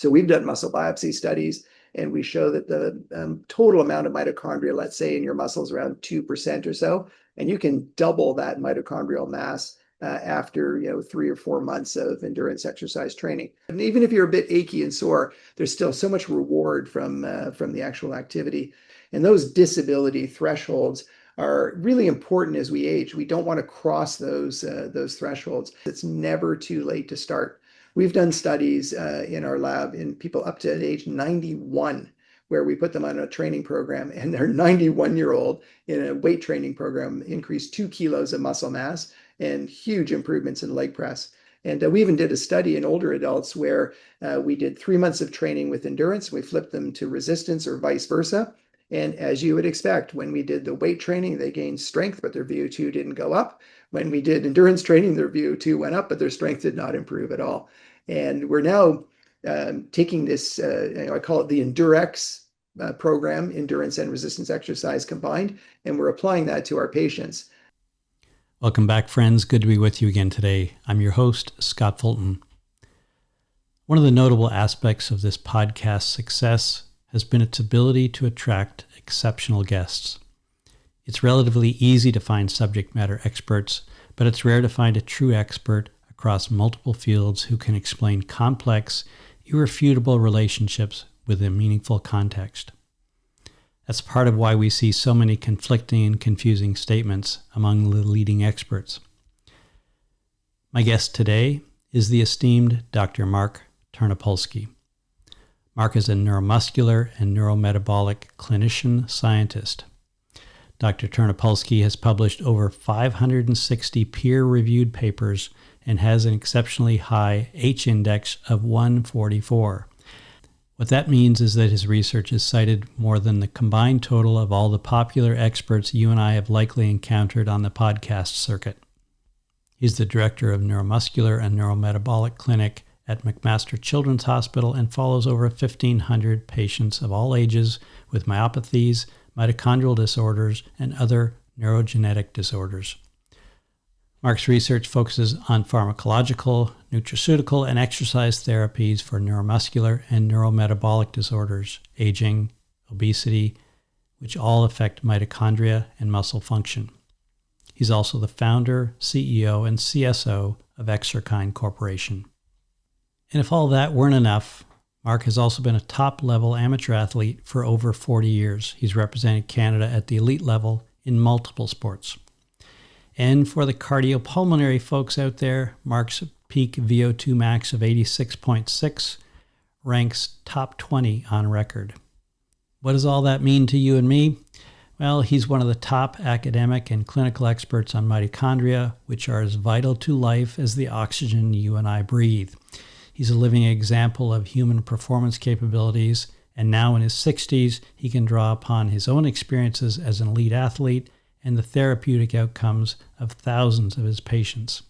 So we've done muscle biopsy studies, and we show that the total amount of mitochondria, let's say in your muscles, around 2% or so, and you can double that mitochondrial mass after 3 or 4 months of endurance exercise training. And even if you're a bit achy and sore, there's still so much reward from the actual activity. And those disability thresholds are really important as we age. We don't want to cross those thresholds. It's never too late to start. We've done studies in our lab in people up to age 91, where we put them on a training program, and their 91-year-old in a weight training program increased 2 kilos of muscle mass and huge improvements in leg press. And we even did a study in older adults where we did 3 months of training with endurance. We flipped them to resistance or vice versa. And as you would expect, when we did the weight training, they gained strength, but their VO2 didn't go up. When we did endurance training, their VO2 went up, but their strength did not improve at all. And we're now taking this, I call it the Endurex program, endurance and resistance exercise combined, and we're applying that to our patients. Welcome back, friends. Good to be with you again today. I'm your host, Scott Fulton. One of the notable aspects of this podcast's success has been its ability to attract exceptional guests. It's relatively easy to find subject matter experts, but it's rare to find a true expert across multiple fields who can explain complex, irrefutable relationships with a meaningful context. That's part of why we see so many conflicting and confusing statements among the leading experts. My guest today is the esteemed Dr. Mark Tarnopolsky. Mark is a neuromuscular and neurometabolic clinician scientist. Dr. Tarnopolsky has published over 560 peer-reviewed papers and has an exceptionally high H-index of 144. What that means is that his research is cited more than the combined total of all the popular experts you and I have likely encountered on the podcast circuit. He's the director of Neuromuscular and Neurometabolic Clinic at McMaster Children's Hospital and follows over 1,500 patients of all ages with myopathies, mitochondrial disorders, and other neurogenetic disorders. Mark's research focuses on pharmacological, nutraceutical, and exercise therapies for neuromuscular and neurometabolic disorders, aging, obesity, which all affect mitochondria and muscle function. He's also the founder, CEO, and CSO of Exerkine Corporation. And if all that weren't enough, Mark has also been a top-level amateur athlete for over 40 years. He's represented Canada at the elite level in multiple sports. And for the cardiopulmonary folks out there, Mark's peak VO2 Max of 86.6 ranks top 20 on record. What does all that mean to you and me? Well, he's one of the top academic and clinical experts on mitochondria, which are as vital to life as the oxygen you and I breathe. He's a living example of human performance capabilities, and now in his 60s, he can draw upon his own experiences as an elite athlete and the therapeutic outcomes of thousands of his patients.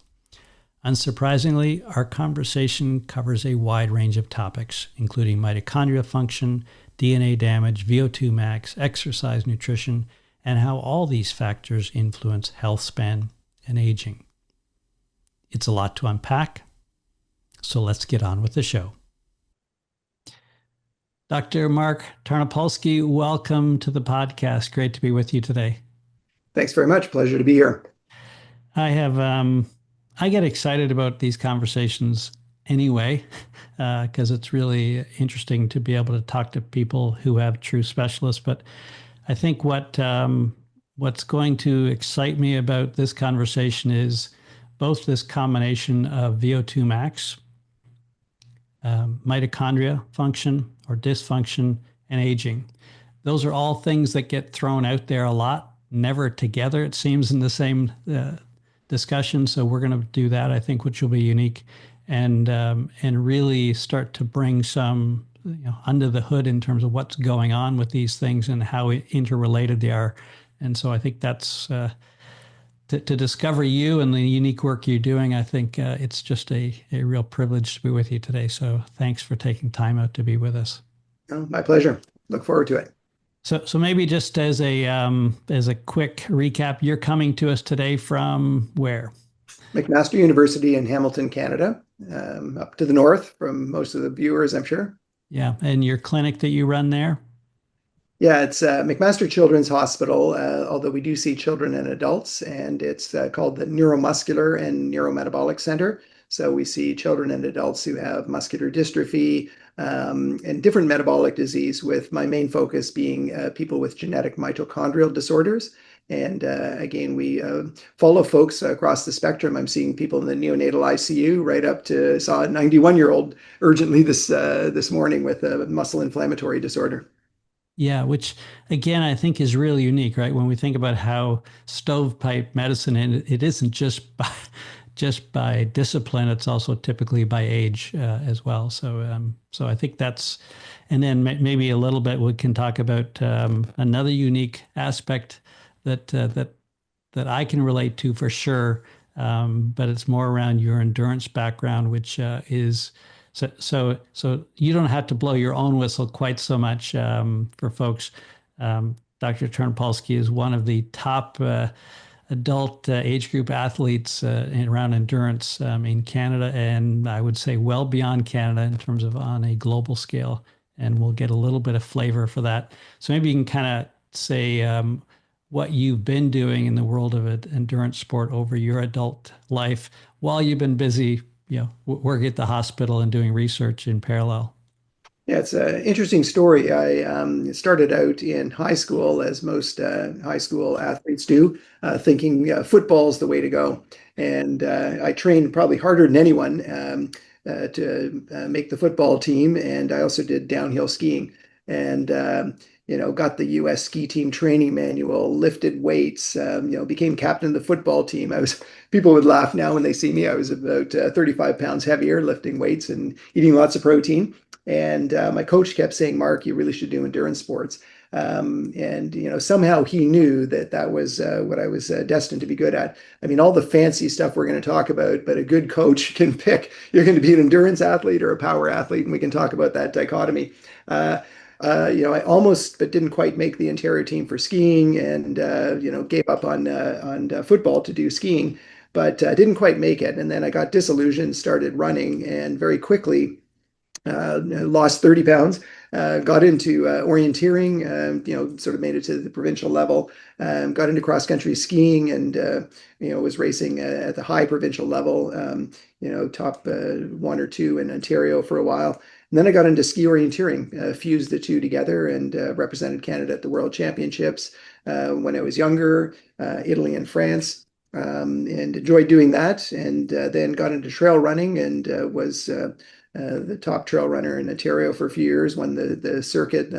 Unsurprisingly, our conversation covers a wide range of topics, including mitochondria function, DNA damage, VO2 max, exercise, nutrition, and how all these factors influence health span and aging. It's a lot to unpack, so let's get on with the show. Dr. Mark Tarnopolsky, welcome to the podcast. Great to be with you today. Thanks very much. Pleasure to be here. I get excited about these conversations anyway, because it's really interesting to be able to talk to people who have true specialists. But I think what's going to excite me about this conversation is both this combination of VO2 max, mitochondria function or dysfunction, and aging. Those are all things that get thrown out there a lot, never together, it seems, in the same discussion. So we're going to do that, I think, which will be unique, and really start to bring some under the hood in terms of what's going on with these things and how interrelated they are. And so I think that's to discover you and the unique work you're doing. I think it's just a real privilege to be with you today. So thanks for taking time out to be with us. Oh, my pleasure. Look forward to it. So maybe just as a quick recap, you're coming to us today from where? McMaster University in Hamilton, Canada, up to the north from most of the viewers, I'm sure. Yeah. And your clinic that you run there? Yeah, it's McMaster Children's Hospital, although we do see children and adults, and it's called the Neuromuscular and Neurometabolic Center. So we see children and adults who have muscular dystrophy and different metabolic disease, with my main focus being people with genetic mitochondrial disorders. And again, we follow folks across the spectrum. I'm seeing people in the neonatal ICU right up to saw a 91-year-old urgently this morning with a muscle inflammatory disorder. Yeah, which again, I think is really unique, right? When we think about how stovepipe medicine, and it isn't just by, just by discipline, it's also typically by age as well. So I think that's, and then maybe a little bit we can talk about another unique aspect that I can relate to for sure. But it's more around your endurance background, which is so you don't have to blow your own whistle quite so much for folks. Dr. Tarnopolsky is one of the top adult age group athletes around endurance in Canada, and I would say well beyond Canada in terms of on a global scale. And we'll get a little bit of flavor for that. So maybe you can kind of say what you've been doing in the world of endurance sport over your adult life while you've been busy, working at the hospital and doing research in parallel. Yeah, it's an interesting story. I started out in high school, as most high school athletes do, thinking football's the way to go. And I trained probably harder than anyone to make the football team. And I also did downhill skiing. And got the U.S. ski team training manual, lifted weights, became captain of the football team. People would laugh now when they see me. I was about 35 pounds heavier, lifting weights and eating lots of protein. And my coach kept saying, Mark, you really should do endurance sports. And somehow he knew that that was what I was destined to be good at. I mean, all the fancy stuff we're going to talk about, but a good coach can pick, you're going to be an endurance athlete or a power athlete, and we can talk about that dichotomy. I almost but didn't quite make the Ontario team for skiing, and gave up on football to do skiing, but didn't quite make it. And then I got disillusioned, started running, and very quickly lost 30 pounds, got into orienteering, sort of made it to the provincial level, got into cross country skiing, and was racing at the high provincial level, top one or two in Ontario for a while. And then I got into ski orienteering, fused the two together, and represented Canada at the World Championships when I was younger, Italy and France. And enjoyed doing that, and then got into trail running, and was the top trail runner in Ontario for a few years, won the circuit,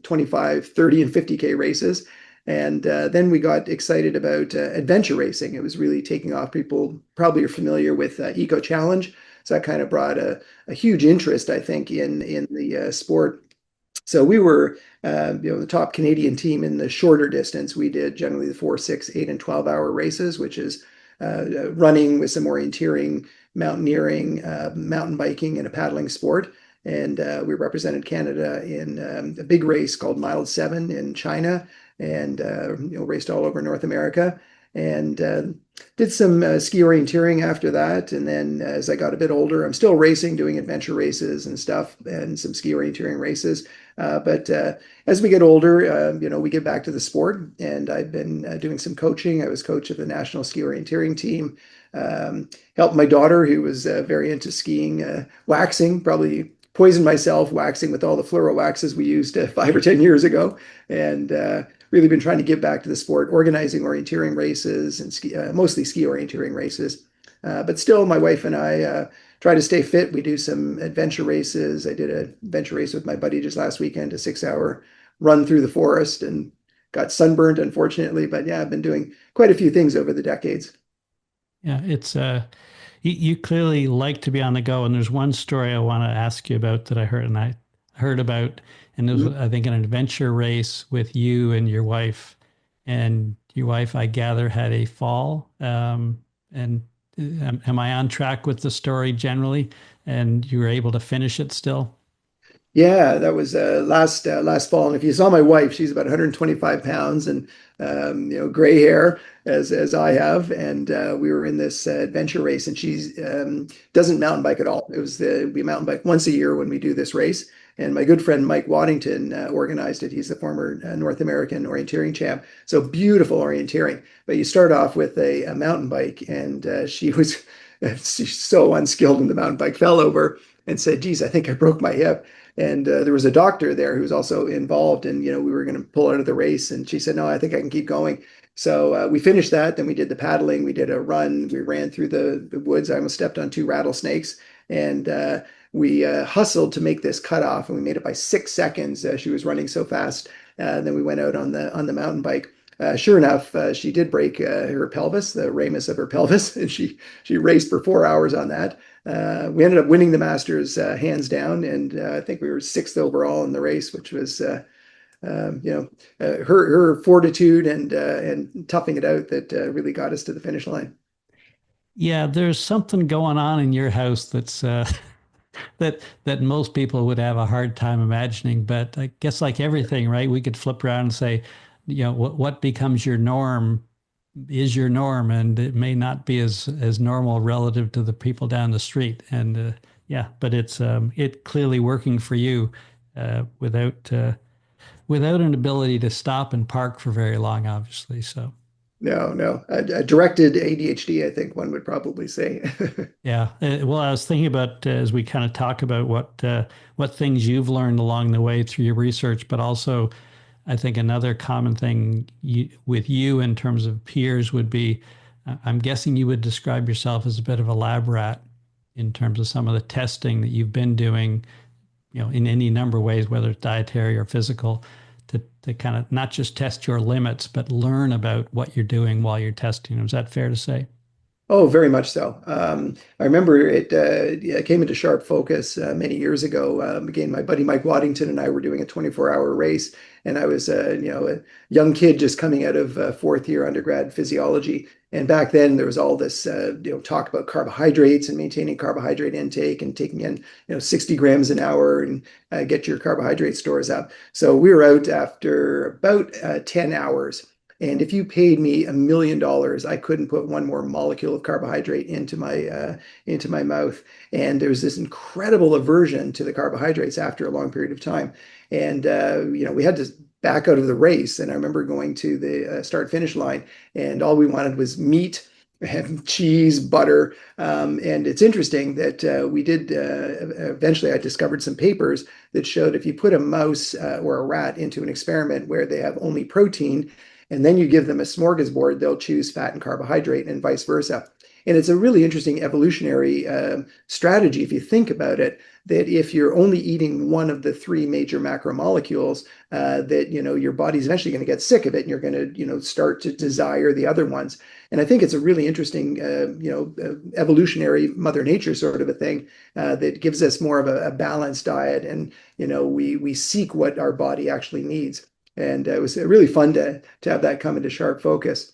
25, 30, and 50K races. And then we got excited about adventure racing. It was really taking off. People probably are familiar with Eco Challenge. So that kind of brought a huge interest, I think, in the sport. So we were, the top Canadian team in the shorter distance. We did generally the 4, 6, 8, and 12-hour races, which is running with some orienteering, mountaineering, mountain biking, and a paddling sport. And we represented Canada in a big race called Mile 7 in China, and raced all over North America. And did some ski orienteering after that. And then as I got a bit older, I'm still racing, doing adventure races and stuff, and some ski orienteering races. But as we get older, we get back to the sport. And I've been doing some coaching. I was coach of the national ski orienteering team. Helped my daughter, who was very into skiing, waxing, probably poisoned myself waxing with all the fluoro waxes we used 5 or 10 years ago. And really been trying to give back to the sport, organizing orienteering races and mostly ski orienteering races. But still, my wife and I try to stay fit. We do some adventure races. I did an adventure race with my buddy just last weekend, a 6-hour run through the forest, and got sunburned, unfortunately. But yeah, I've been doing quite a few things over the decades. Yeah, it's you clearly like to be on the go. And there's one story I want to ask you about that I heard about, and it was, Mhm. I think, an adventure race with you and your wife. And your wife, I gather, had a fall. And am I on track with the story generally? And you were able to finish it still? Yeah, that was last fall. And if you saw my wife, she's about 125 pounds and gray hair as I have. And we were in this adventure race, and she doesn't mountain bike at all. We mountain bike once a year when we do this race. And my good friend Mike Waddington organized it. He's the former North American orienteering champ. So beautiful orienteering. But you start off with a mountain bike, and she's so unskilled in the mountain bike, fell over and said, "Geez, I think I broke my hip." And there was a doctor there who was also involved, and we were going to pull out of the race. And she said, "No, I think I can keep going." So we finished that. Then we did the paddling. We did a run. We ran through the woods. I almost stepped on two rattlesnakes, and we hustled to make this cutoff, and we made it by 6 seconds. She was running so fast. Then we went out on the mountain bike. Sure enough, she did break her pelvis, the ramus of her pelvis, and she raced for 4 hours on that. We ended up winning the Masters hands down, and I think we were sixth overall in the race, which was her fortitude and toughing it out that really got us to the finish line. Yeah, there's something going on in your house that's that most people would have a hard time imagining. But I guess like everything, right? We could flip around and say, what becomes your norm is your norm, and it may not be as normal relative to the people down the street. And yeah, but it clearly working for you without an ability to stop and park for very long, obviously. So. No, no. Directed ADHD, I think one would probably say. Yeah. Well, I was thinking about as we kind of talk about what things you've learned along the way through your research, but also I think another common thing with you in terms of peers would be, I'm guessing you would describe yourself as a bit of a lab rat in terms of some of the testing that you've been doing, in any number of ways, whether it's dietary or physical, to kind of not just test your limits, but learn about what you're doing while you're testing them. Is that fair to say? Oh, very much so. I remember it yeah, came into sharp focus many years ago. Again, my buddy Mike Waddington and I were doing a 24-hour race, and I was a young kid just coming out of fourth year undergrad physiology. And back then, there was all this talk about carbohydrates and maintaining carbohydrate intake and taking in 60 grams an hour and get your carbohydrate stores up. So we were out after about 10 hours. And if you paid me $1 million, I couldn't put one more molecule of carbohydrate into my mouth. And there's this incredible aversion to the carbohydrates after a long period of time. And we had to back out of the race. And I remember going to the start finish line, and all we wanted was meat and cheese, butter. And it's interesting that we did eventually, I discovered some papers that showed if you put a mouse or a rat into an experiment where they have only protein, and then you give them a smorgasbord, they'll choose fat and carbohydrate and vice versa. And it's a really interesting evolutionary strategy, if you think about it, that if you're only eating one of the three major macromolecules, that your body's eventually going to get sick of it, and you're going to start to desire the other ones. And I think it's a really interesting evolutionary Mother Nature sort of a thing that gives us more of a balanced diet, and we seek what our body actually needs. And it was really fun to have that come into sharp focus.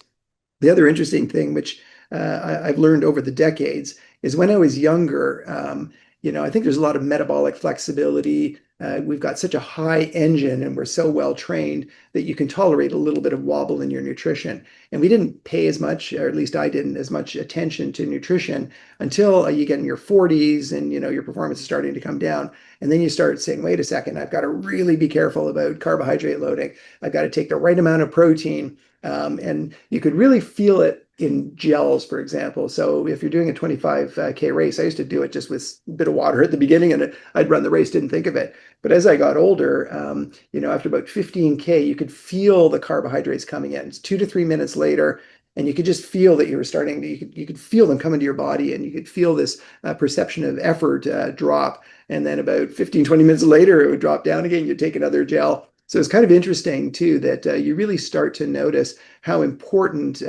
The other interesting thing, which I've learned over the decades, is when I was younger, I think there's a lot of metabolic flexibility. We've got such a high engine, and we're so well trained that you can tolerate a little bit of wobble in your nutrition. And we didn't pay as much, or at least I didn't, as much attention to nutrition until you get in your 40s and your performance is starting to come down. And then you start saying, wait a second, I've got to really be careful about carbohydrate loading. I've got to take the right amount of protein. And you could really feel it in gels, for example. So if you're doing a 25K race, I used to do it just with a bit of water at the beginning, and I'd run the race, didn't think of it. But as I got older, after about 15K, you could feel the carbohydrates coming in. It's 2 to 3 minutes later, and you could just feel that you were starting to, you could feel them come into your body, and you could feel this perception of effort drop. And then about 15, 20 minutes later, it would drop down again. You'd take another gel. So it's kind of interesting too that you really start to notice how important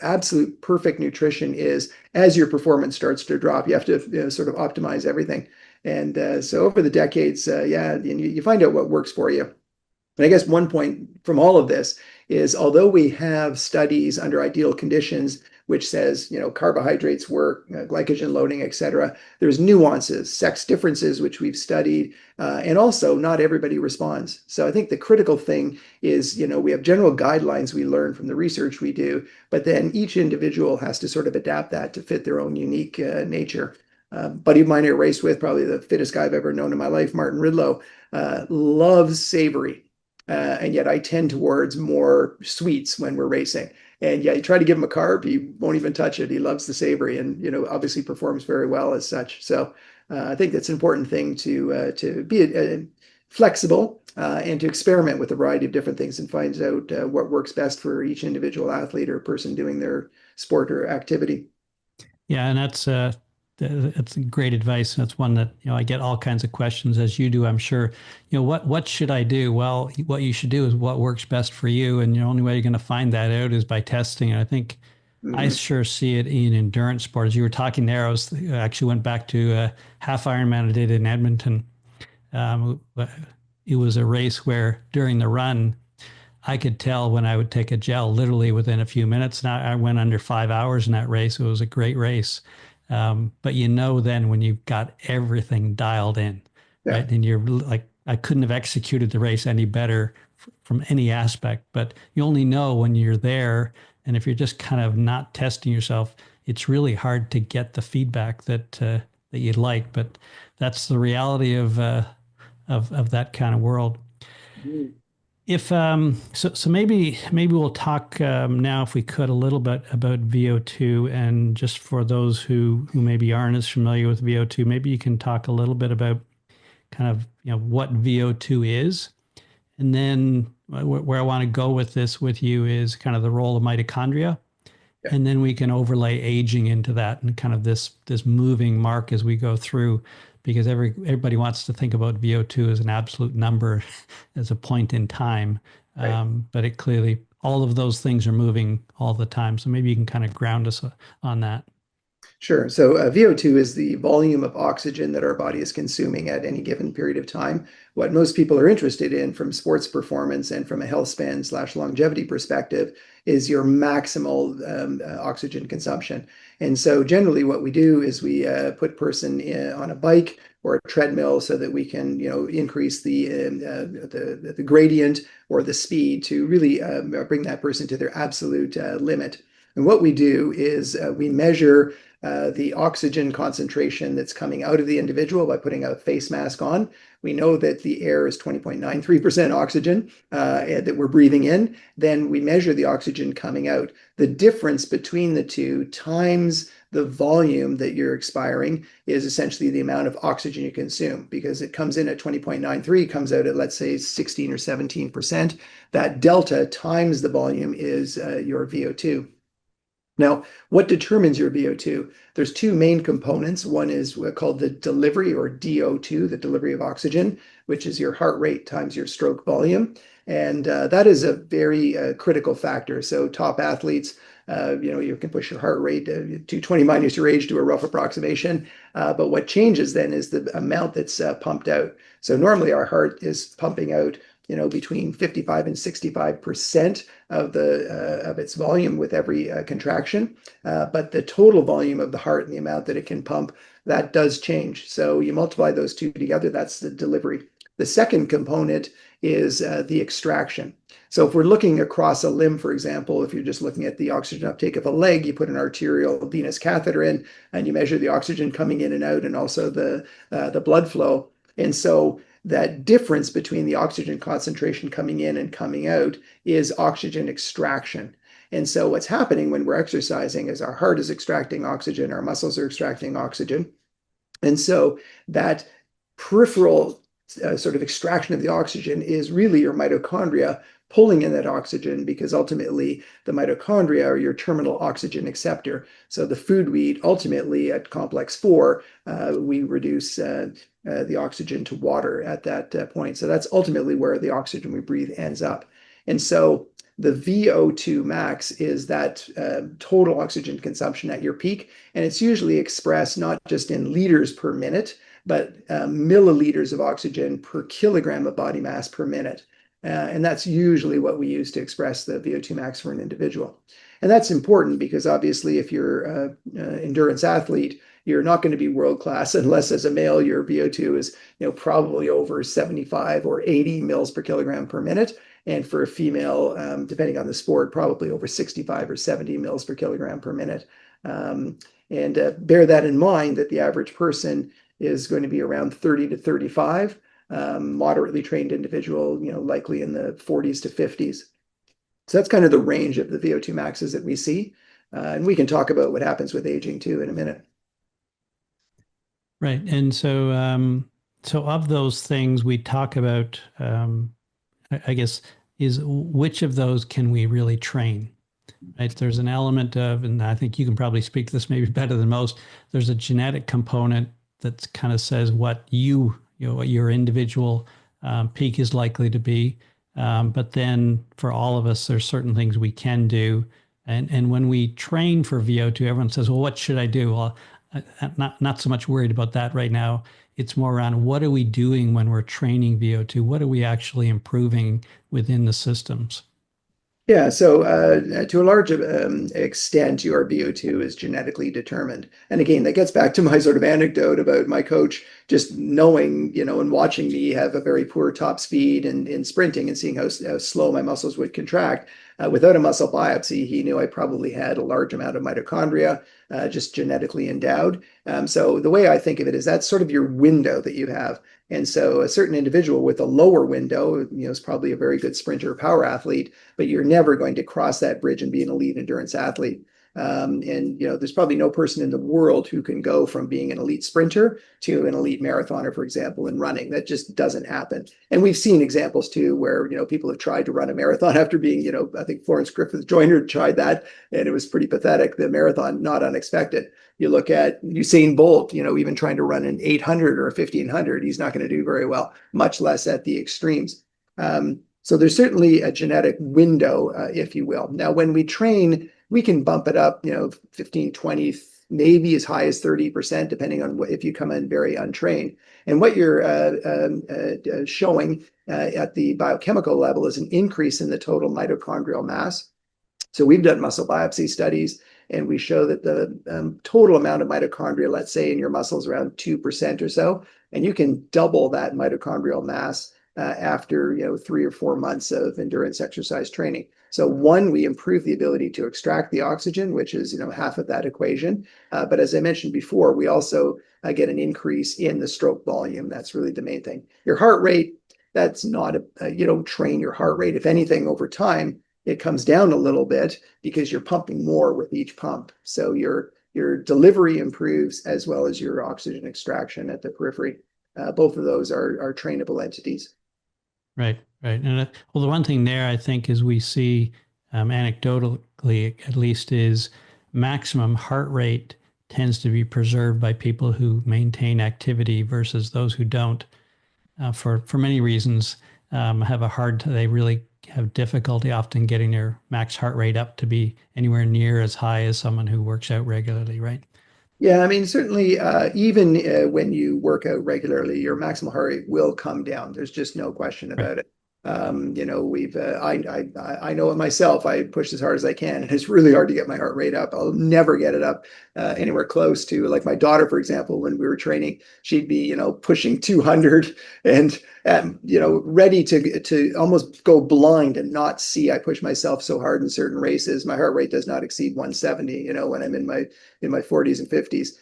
absolute perfect nutrition is as your performance starts to drop. You have to sort of optimize everything, and so over the decades, you find out what works for you. And I guess one point from all of this is although we have studies under ideal conditions which says, carbohydrates work, glycogen loading, et cetera, there's nuances, sex differences, which we've studied, and also not everybody responds. So I think the critical thing is, we have general guidelines we learn from the research we do, but then each individual has to sort of adapt that to fit their own unique nature. Buddy of mine I raced with, probably the fittest guy I've ever known in my life, Martin Ridlow, loves savory. And yet I tend towards more sweets when we're racing. And yeah, you try to give him a carb, he won't even touch it. He loves the savory and, obviously performs very well as such. So I think that's an important thing to be flexible and to experiment with a variety of different things and find out what works best for each individual athlete or person doing their sport or activity. Yeah, and that's great advice. That's one that, I get all kinds of questions as you do, I'm sure. What should I do? Well, what you should do is what works best for you. And the only way you're going to find that out is by testing. And I think I sure see it in endurance sports. You were talking there. I actually went back to a half Ironman I did in Edmonton. It was a race where during the run, I could tell when I would take a gel literally within a few minutes. Now I went under 5 hours in that race. It was a great race. But then when you've got everything dialed in, Yeah. right? And you're like, I couldn't have executed the race any better from any aspect, but you only know when you're there. And if you're just kind of not testing yourself, it's really hard to get the feedback that you'd like. But that's the reality of that kind of world. Mhm. If so maybe we'll talk now, if we could, a little bit about VO2, and just for those who maybe aren't as familiar with VO2, maybe you can talk a little bit about kind of what VO2 is, and then where I want to go with this with you is kind of the role of mitochondria, Yeah. and then we can overlay aging into that and kind of this moving mark as we go through, because everybody wants to think about VO2 as an absolute number, as a point in time. Right. But it clearly, all of those things are moving all the time. So maybe you can kind of ground us on that. Sure. So VO2 is the volume of oxygen that our body is consuming at any given period of time. What most people are interested in from sports performance and from a health span / longevity perspective is your maximal oxygen consumption. And so generally what we do is we put person on a bike or a treadmill so that we can, increase the gradient or the speed to really bring that person to their absolute limit. And what we do is we measure the oxygen concentration that's coming out of the individual by putting a face mask on. We know that the air is 20.93% oxygen that we're breathing in. Then we measure the oxygen coming out. The difference between the two times the volume that you're expiring is essentially the amount of oxygen you consume, because it comes in at 20.93, comes out at, let's say, 16 or 17%. That delta times the volume is your VO2. Now, what determines your VO2? There's two main components. One is called the delivery, or DO2, the delivery of oxygen, which is your heart rate times your stroke volume. And that is a very critical factor. So top athletes, you can push your heart rate to 220 minus your age to a rough approximation. But what changes then is the amount that's pumped out. So normally our heart is pumping out between 55 and 65% of its volume with every contraction. But the total volume of the heart and the amount that it can pump, that does change. So you multiply those two together, that's the delivery. The second component is the extraction. So if we're looking across a limb, for example, if you're just looking at the oxygen uptake of a leg, you put an arterial venous catheter in and you measure the oxygen coming in and out and also the blood flow. And so that difference between the oxygen concentration coming in and coming out is oxygen extraction. And so what's happening when we're exercising is our heart is extracting oxygen, our muscles are extracting oxygen. And so that peripheral sort of extraction of the oxygen is really your mitochondria pulling in that oxygen, because ultimately the mitochondria are your terminal oxygen acceptor. So the food we eat, ultimately at complex 4, we reduce the oxygen to water at that point. So that's ultimately where the oxygen we breathe ends up. And so the VO2 max is that total oxygen consumption at your peak. And it's usually expressed not just in liters per minute, but milliliters of oxygen per kilogram of body mass per minute. And that's usually what we use to express the VO2 max for an individual. And that's important because obviously if you're an endurance athlete, you're not going to be world class unless as a male your VO2 is probably over 75 or 80 mils per kilogram per minute. And for a female, depending on the sport, probably over 65 or 70 mils per kilogram per minute. And bear that in mind that the average person is going to be around 30 to 35, moderately trained individual, likely in the 40s to 50s. So that's kind of the range of the VO2 maxes that we see. And we can talk about what happens with aging too in a minute. Right. And so of those things we talk about, I guess, is which of those can we really train? Right. There's an element of, and I think you can probably speak to this maybe better than most, there's a genetic component that kind of says what what your individual peak is likely to be. But then for all of us, there's certain things we can do. And when we train for VO2, everyone says, well, what should I do? Well, I'm not so much worried about that right now. It's more around what are we doing when we're training VO2? What are we actually improving within the systems? Yeah, so to a large extent, your VO2 is genetically determined. And again, that gets back to my sort of anecdote about my coach just knowing, and watching me have a very poor top speed and in sprinting and seeing how slow my muscles would contract. Without a muscle biopsy, he knew I probably had a large amount of mitochondria, just genetically endowed. So the way I think of it is that's sort of your window that you have. And so a certain individual with a lower window, is probably a very good sprinter or power athlete, but you're never going to cross that bridge and be an elite endurance athlete. And there's probably no person in the world who can go from being an elite sprinter to an elite marathoner, for example, in running. That just doesn't happen. And we've seen examples too where people have tried to run a marathon after being, I think Florence Griffith Joyner tried that, and it was pretty pathetic. The marathon, not unexpected. You look at Usain Bolt, even trying to run an 800 or a 1500, he's not going to do very well, much less at the extremes. So there's certainly a genetic window, if you will. Now, when we train, we can bump it up, 15, 20, maybe as high as 30%, depending on if you come in very untrained. And what you're showing at the biochemical level is an increase in the total mitochondrial mass. So we've done muscle biopsy studies, and we show that the total amount of mitochondria, let's say in your muscles, around 2% or so, and you can double that mitochondrial mass after 3 or 4 months of endurance exercise training. So one, we improve the ability to extract the oxygen, which is half of that equation. But as I mentioned before, we also get an increase in the stroke volume. That's really the main thing. Your heart rate, that's not you don't train your heart rate. If anything, over time, it comes down a little bit because you're pumping more with each pump. So your delivery improves as well as your oxygen extraction at the periphery. Both of those are trainable entities. Right, right. And well, the one thing there I think is we see anecdotally, at least, is maximum heart rate tends to be preserved by people who maintain activity versus those who don't. For many reasons, they really have difficulty often getting their max heart rate up to be anywhere near as high as someone who works out regularly, right? Yeah, I mean, certainly, even when you work out regularly, your maximal heart rate will come down. There's just no question Right. about it. I know it myself. I push as hard as I can, and it's really hard to get my heart rate up. I'll never get it up anywhere close to, like, my daughter, for example. When we were training, she'd be pushing 200 and ready to almost go blind and not see. I push myself so hard in certain races. My heart rate does not exceed 170. When I'm in my 40s and 50s.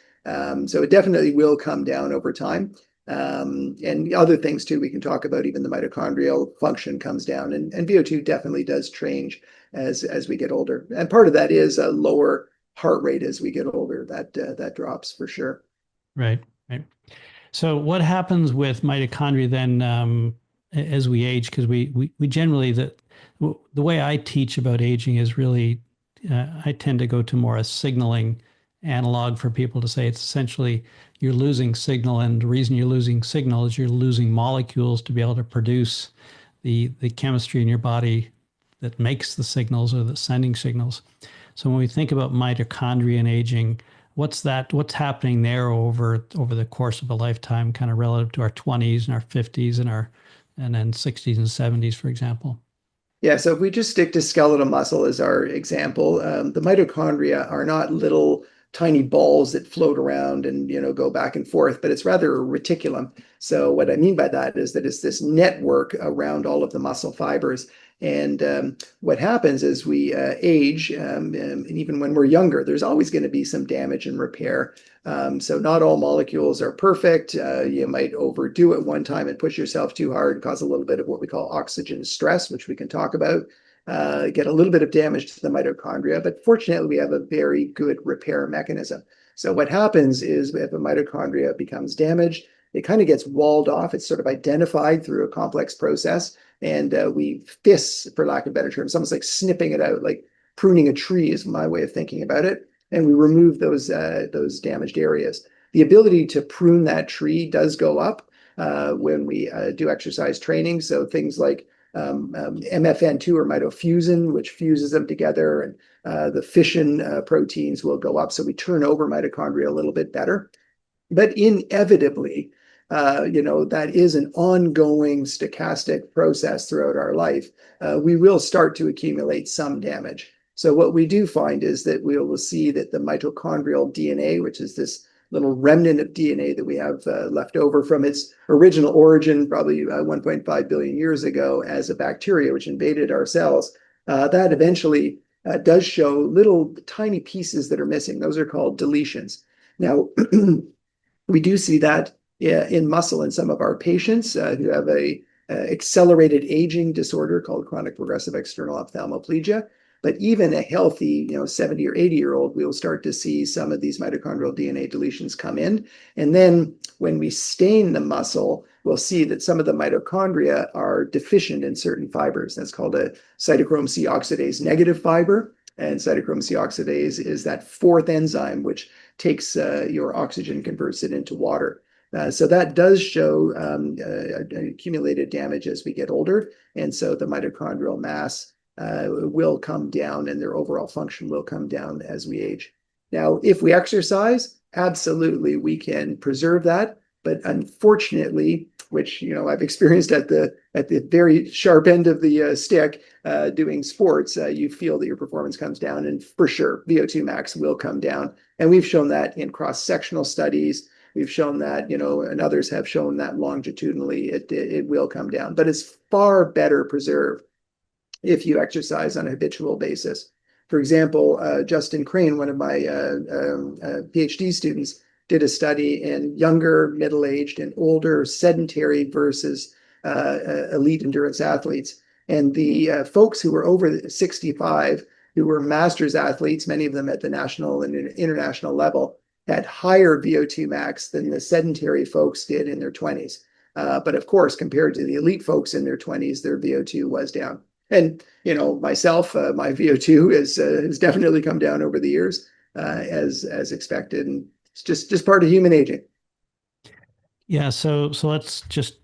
So it definitely will come down over time. And other things too, we can talk about. Even the mitochondrial function comes down, and VO2 definitely does change as we get older. And part of that is a lower heart rate as we get older. That drops for sure. Right, right. So what happens with mitochondria then as we age? Because we generally, the way I teach about aging is really, I tend to go to more a signaling analog for people to say it's essentially you're losing signal, and the reason you're losing signal is you're losing molecules to be able to produce the chemistry in your body that makes the signals or the sending signals. So when we think about mitochondria and aging, what's happening there over the course of a lifetime, kind of relative to our 20s and our 50s and our and then 60s and 70s, for example? Yeah, so if we just stick to skeletal muscle as our example, the mitochondria are not little tiny balls that float around and go back and forth, but it's rather a reticulum. So what I mean by that is that it's this network around all of the muscle fibers. And what happens as we age, and even when we're younger, there's always going to be some damage and repair. So not all molecules are perfect. You might overdo it one time and push yourself too hard and cause a little bit of what we call oxygen stress, which we can talk about. Get a little bit of damage to the mitochondria, but fortunately we have a very good repair mechanism. So what happens is if a mitochondria becomes damaged, it kind of gets walled off. It's sort of identified through a complex process, and we FIS, for lack of better terms, almost like snipping it out, like pruning a tree is my way of thinking about it. And we remove those damaged areas. The ability to prune that tree does go up when we do exercise training. So things like MFN2 or mitofusin, which fuses them together, and the fission proteins will go up. So we turn over mitochondria a little bit better. But inevitably, that is an ongoing stochastic process throughout our life. We will start to accumulate some damage. So what we do find is that we will see that the mitochondrial DNA, which is this little remnant of DNA that we have left over from its original origin, probably 1.5 billion years ago, as a bacteria which invaded our cells, that eventually does show little tiny pieces that are missing. Those are called deletions. Now, we do see that in muscle in some of our patients who have a accelerated aging disorder called chronic progressive external ophthalmoplegia. But even a healthy, 70 or 80-year-old, we'll start to see some of these mitochondrial DNA deletions come in. And then when we stain the muscle, we'll see that some of the mitochondria are deficient in certain fibers. That's called a cytochrome C oxidase negative fiber. And cytochrome C oxidase is that fourth enzyme which takes your oxygen, converts it into water. So that does show accumulated damage as we get older. And so the mitochondrial mass will come down and their overall function will come down as we age. Now, if we exercise, absolutely, we can preserve that. But unfortunately, which I've experienced at the very sharp end of the stick doing sports, you feel that your performance comes down, and for sure, VO2 max will come down. And we've shown that in cross-sectional studies. We've shown that, and others have shown that longitudinally it will come down. But it's far better preserved if you exercise on a habitual basis. For example, Justin Crane, one of my PhD students, did a study in younger, middle-aged, and older sedentary versus elite endurance athletes. And the folks who were over 65, who were masters athletes, many of them at the national and international level, had higher VO2 max than the sedentary folks did in their 20s. But of course, compared to the elite folks in their 20s, their VO2 was down. And myself, my VO2 has definitely come down over the years, as expected, and it's just part of human aging. Yeah, so let's just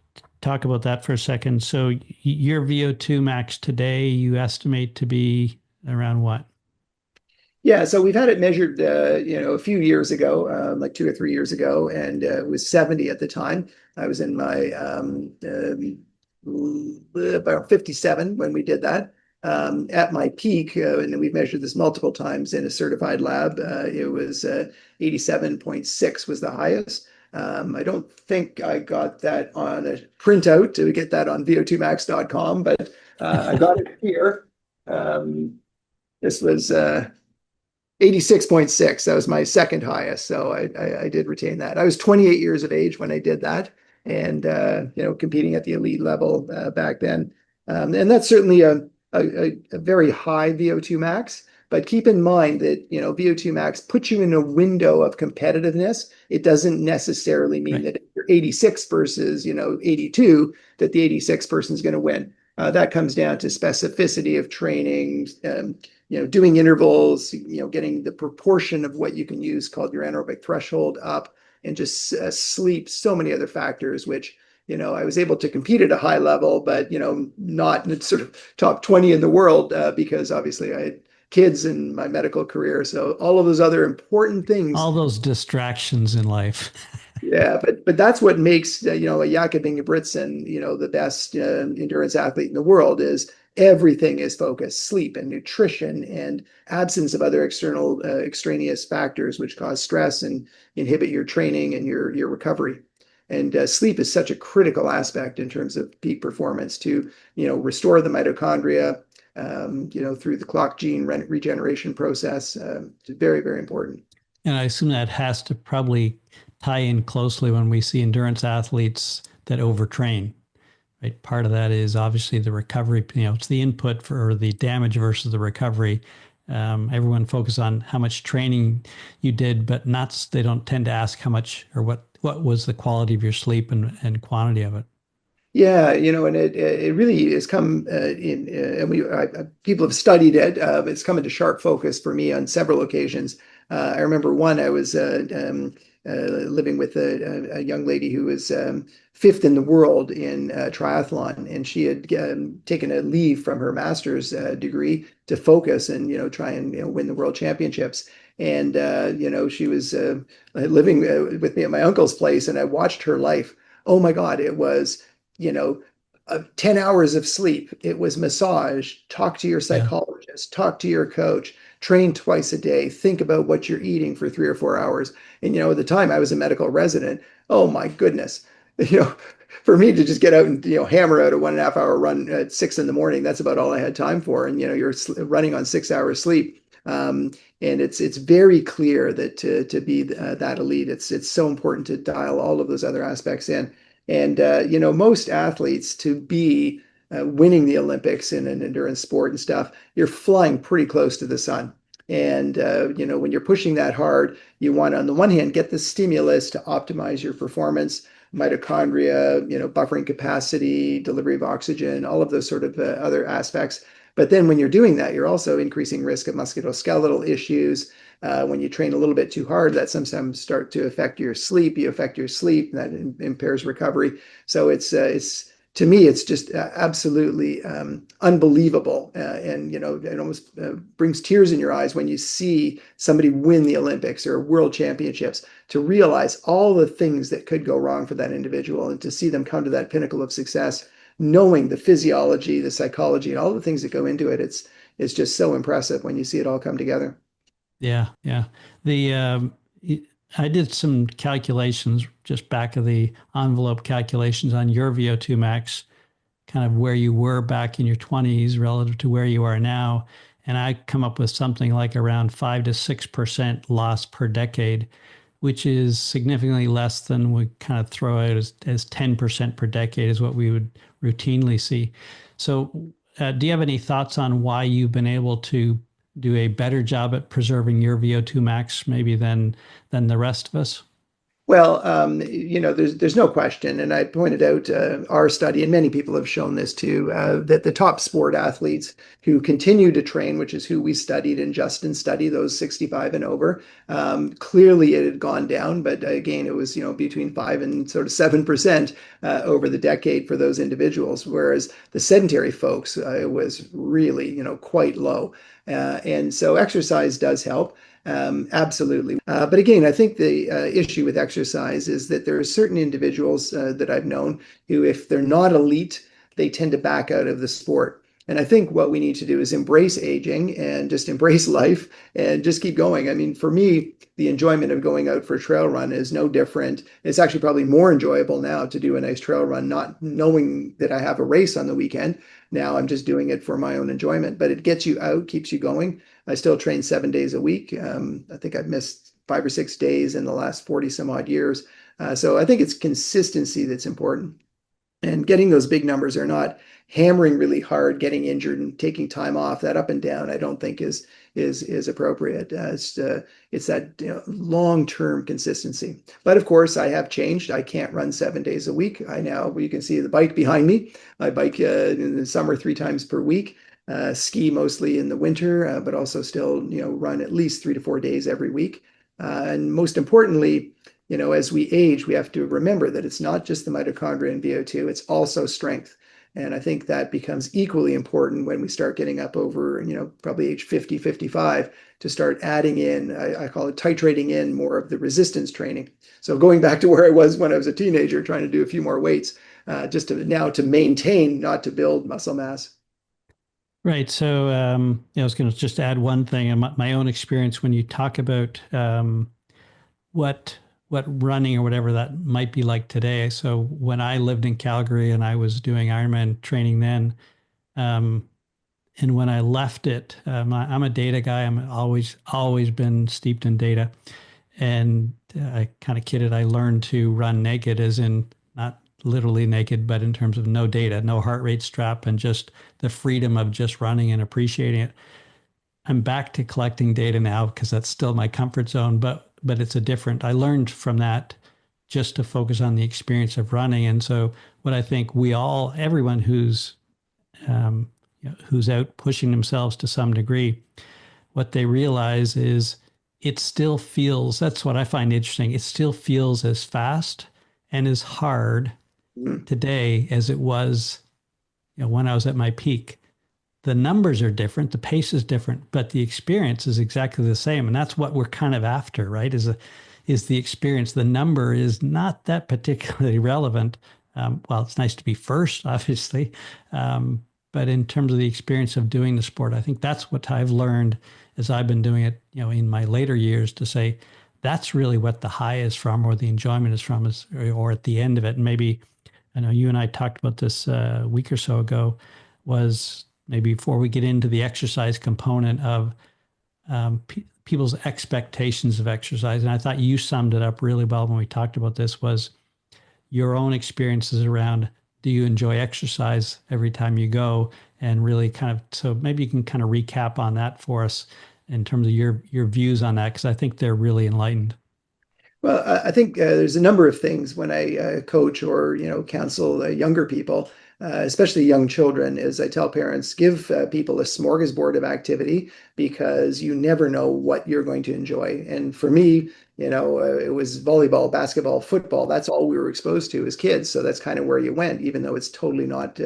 talk about that for a second. So your VO2 max today, you estimate to be around what? Yeah, so we've had it measured, a few years ago, like 2 or 3 years ago, and it was 70 at the time. I was in my about 57 when we did that. At my peak, and we've measured this multiple times in a certified lab, it was 87.6 was the highest. I don't think I got that on a printout to get that on vo2max.com, but I got it here. This was 86.6. That was my second highest. So I did retain that. I was 28 years of age when I did that, and competing at the elite level back then. And that's certainly a very high VO2 max. But keep in mind that VO2 max puts you in a window of competitiveness. It doesn't necessarily mean that if you're 86 versus 82, that the 86 person is going to win. That comes down to specificity of training, doing intervals, getting the proportion of what you can use called your anaerobic threshold up, and just sleep, so many other factors, which, I was able to compete at a high level, but, not in sort of top 20 in the world because obviously I had kids in my medical career. So all of those other important things. All those distractions in life. Yeah, but that's what makes a Jakob Ingebrigtsen the best endurance athlete in the world is everything is focused, sleep and nutrition and absence of other external extraneous factors which cause stress and inhibit your training and your recovery. And sleep is such a critical aspect in terms of peak performance to restore the mitochondria through the clock gene regeneration process. It's very, very important. And I assume that has to probably tie in closely when we see endurance athletes that overtrain, right? Part of that is obviously the recovery, it's the input for the damage versus the recovery. Everyone focuses on how much training you did, but they don't tend to ask how much or what was the quality of your sleep and quantity of it. Yeah, and it really has come and people have studied it. It's come into sharp focus for me on several occasions. I remember one, I was living with a young lady who was fifth in the world in triathlon, and she had taken a leave from her master's degree to focus and try and win the world championships. And she was living with me at my uncle's place, and I watched her life. Oh my God, it was 10 hours of sleep. It was massage, talk to your Yeah. psychologist, talk to your coach, train twice a day, think about what you're eating for 3 or 4 hours. And, at the time I was a medical resident. Oh my goodness. For me to just get out and, hammer out a 1.5 hour run at 6 in the morning, that's about all I had time for. And, you're running on 6 hours sleep. And it's very clear that to be that elite, it's so important to dial all of those other aspects in. And most athletes to be winning the Olympics in an endurance sport and stuff, you're flying pretty close to the sun. And when you're pushing that hard, you want to, on the one hand, get the stimulus to optimize your performance, mitochondria, buffering capacity, delivery of oxygen, all of those sort of other aspects. But then when you're doing that, you're also increasing risk of musculoskeletal issues. When you train a little bit too hard, that sometimes start to affect your sleep. You affect your sleep, that impairs recovery. So it's to me, it's just absolutely unbelievable, and it almost brings tears in your eyes when you see somebody win the Olympics or World Championships. To realize all the things that could go wrong for that individual, and to see them come to that pinnacle of success, knowing the physiology, the psychology, and all the things that go into it. It's just so impressive when you see it all come together. Yeah, yeah. I did some calculations, just back of the envelope calculations on your VO2 max, kind of where you were back in your 20s relative to where you are now. And I come up with something like around 5 to 6% loss per decade, which is significantly less than we kind of throw out as 10% per decade is what we would routinely see. So, do you have any thoughts on why you've been able to do a better job at preserving your VO2 max maybe than the rest of us? Well, there's no question, and I pointed out our study, and many people have shown this too, that the top sport athletes who continue to train, which is who we studied in Justin's study, those 65 and over, clearly it had gone down, but again, it was between 5 and sort of 7% over the decade for those individuals, whereas the sedentary folks was really quite low, and so exercise does help. Absolutely. But again, I think the issue with exercise is that there are certain individuals that I've known who, if they're not elite, they tend to back out of the sport. And I think what we need to do is embrace aging and just embrace life and just keep going. I mean, for me, the enjoyment of going out for a trail run is no different. It's actually probably more enjoyable now to do a nice trail run, not knowing that I have a race on the weekend. Now I'm just doing it for my own enjoyment, but it gets you out, keeps you going. I still train 7 days a week. I think I've missed 5 or 6 days in the last 40 some odd years. So I think it's consistency that's important. And getting those big numbers are not hammering really hard, getting injured and taking time off. That up and down, I don't think is appropriate. It's that long-term consistency. But of course, I have changed. I can't run 7 days a week. You can see the bike behind me. I bike in the summer 3 times per week. Ski mostly in the winter, but also still run at least 3 to 4 days every week. And most importantly, as we age, we have to remember that it's not just the mitochondria and VO2, it's also strength. And I think that becomes equally important when we start getting up over, probably age 50, 55, to start adding in, I call it titrating in more of the resistance training. So going back to where I was when I was a teenager, trying to do a few more weights, just to now to maintain, not to build muscle mass. Right. So I was going to just add one thing in my own experience when you talk about what running or whatever that might be like today. So when I lived in Calgary and I was doing Ironman training then, um, and when I left it, I'm a data guy. I'm always been steeped in data, and I kind of kidded. I learned to run naked, as in not literally naked, but in terms of no data, no heart rate strap, and just the freedom of just running and appreciating it. I'm back to collecting data now because that's still my comfort zone, but it's a different. I learned from that just to focus on the experience of running. And so what I think everyone um, who's out pushing themselves to some degree, what they realize is it still feels, that's what I find interesting. It still feels as fast and as hard Mm. today as it was, when I was at my peak. The numbers are different, the pace is different, but the experience is exactly the same. And that's what we're kind of after, right? Is the experience. The number is not that particularly relevant. Well, it's nice to be first, obviously. But in terms of the experience of doing the sport, I think that's what I've learned as I've been doing it, in my later years, to say that's really what the high is from, or the enjoyment is from, or at the end of it. And maybe, I know you and I talked about this a week or so ago, was maybe before we get into the exercise component of people's expectations of exercise. And I thought you summed it up really well when we talked about this, was your own experiences around, do you enjoy exercise every time you go? And really kind of, so maybe you can kind of recap on that for us in terms of your views on that, because I think they're really enlightened. Well, I think there's a number of things when I coach or counsel younger people, especially young children, is I tell parents, give people a smorgasbord of activity, because you never know what you're going to enjoy. And for me, it was volleyball, basketball, football. That's all we were exposed to as kids. So that's kind of where you went, even though it's totally not,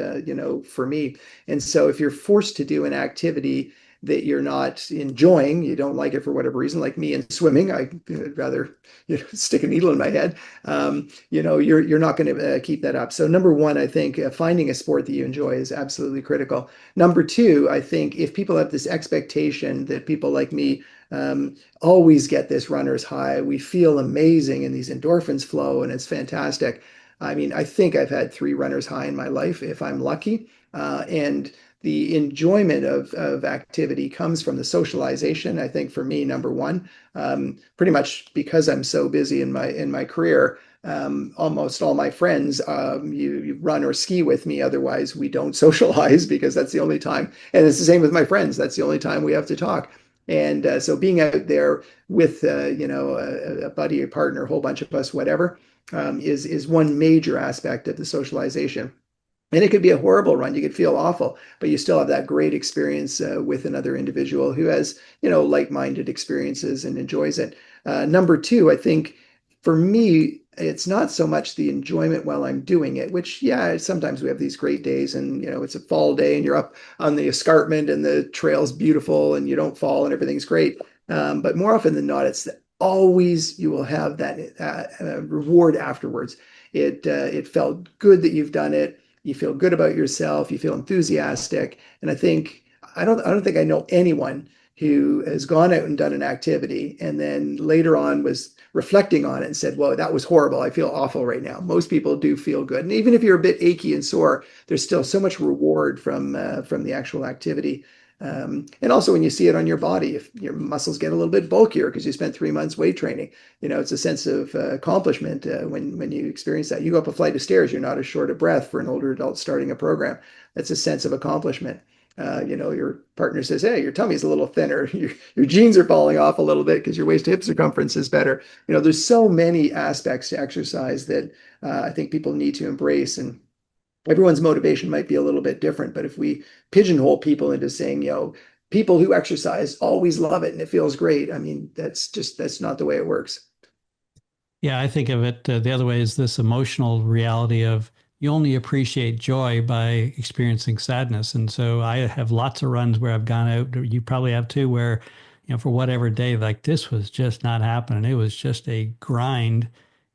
for me. And so if you're forced to do an activity that you're not enjoying, you don't like it for whatever reason, like me in swimming, I'd rather stick a needle in my head. You're not going to keep that up. So number one, I think finding a sport that you enjoy is absolutely critical. Number two, I think if people have this expectation that people like me always get this runner's high, we feel amazing and these endorphins flow and it's fantastic. I mean, I think I've had 3 runners high in my life if I'm lucky. And the enjoyment of activity comes from the socialization. I think for me, number one, pretty much because I'm so busy in my career, almost all my friends, you run or ski with me. Otherwise, we don't socialize because that's the only time. And it's the same with my friends. That's the only time we have to talk. And so being out there with, a buddy, a partner, a whole bunch of us, whatever, is one major aspect of the socialization. And it could be a horrible run. You could feel awful, but you still have that great experience with another individual who has, like-minded experiences and enjoys it. Number two, I think for me, it's not so much the enjoyment while I'm doing it, which, yeah, sometimes we have these great days and, it's a fall day and you're up on the escarpment and the trail's beautiful and you don't fall and everything's great. But more often than not, it's that always you will have that reward afterwards. It felt good that you've done it. You feel good about yourself, you feel enthusiastic. And I don't think I know anyone who has gone out and done an activity and then later on was reflecting on it and said, "Whoa, that was horrible. I feel awful right now." Most people do feel good. And even if you're a bit achy and sore, there's still so much reward from the actual activity. And also when you see it on your body, if your muscles get a little bit bulkier because you spent 3 months weight training, it's a sense of accomplishment when you experience that. You go up a flight of stairs, you're not as short of breath for an older adult starting a program. That's a sense of accomplishment. Your partner says, "Hey, your tummy's a little thinner. Your jeans are falling off a little bit because your waist to hip circumference is better." There's so many aspects to exercise that I think people need to embrace. And everyone's motivation might be a little bit different, but if we pigeonhole people into saying, people who exercise always love it and it feels great, I mean, that's not the way it works. Yeah, I think of it the other way, is this emotional reality of you only appreciate joy by experiencing sadness. And so I have lots of runs where I've gone out, you probably have too, where, for whatever day, like this was just not happening. It was just a grind.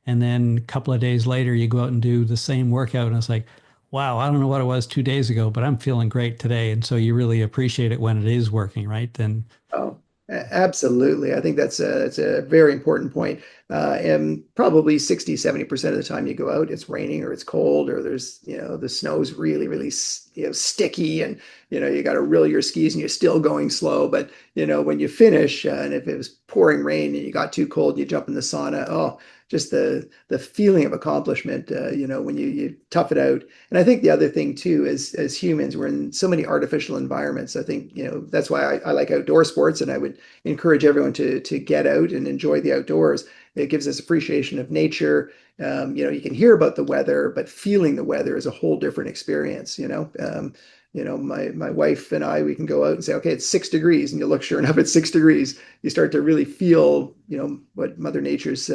And then a couple of days later, you go out and do the same workout, and it's like, wow, I don't know what it was 2 days ago, but I'm feeling great today. And so you really appreciate it when it is working, right? And Oh, absolutely. I think that's a very important point. And probably 60-70% of the time you go out, it's raining or it's cold or there's, the snow's really, really, sticky and, you got to reel your skis and you're still going slow. But, when you finish and if it was pouring rain and you got too cold, you jump in the sauna. Oh, just the feeling of accomplishment, when you tough it out. And I think the other thing too is as humans, we're in so many artificial environments. I think, that's why I like outdoor sports, and I would encourage everyone to get out and enjoy the outdoors. It gives us appreciation of nature. You can hear about the weather, but feeling the weather is a whole different experience, my wife and I, we can go out and say, okay, it's 6 degrees, and you look, sure enough, it's 6 degrees. You start to really feel, what Mother Nature's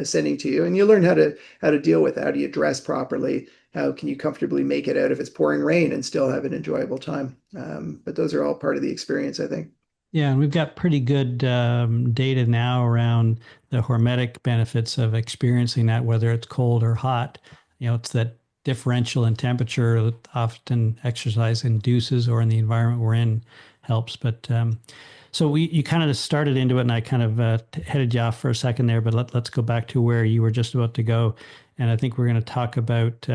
sending to you, and you learn how to deal with it. How do you dress properly? How can you comfortably make it out if it's pouring rain and still have an enjoyable time? But those are all part of the experience, I think. yeah, and we've got pretty good data now around the hormetic benefits of experiencing that, whether it's cold or hot. It's that differential in temperature that often exercise induces, or in the environment we're in helps. But so you kind of started into it, and I kind of headed you off for a second there. But let's go back to where you were just about to go, and I think we're going to talk about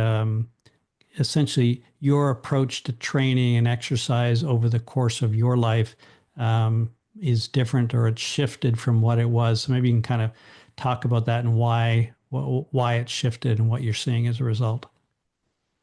essentially your approach to training and exercise over the course of your life is different, or it's shifted from what it was. So maybe you can kind of talk about that and why it shifted and what you're seeing as a result.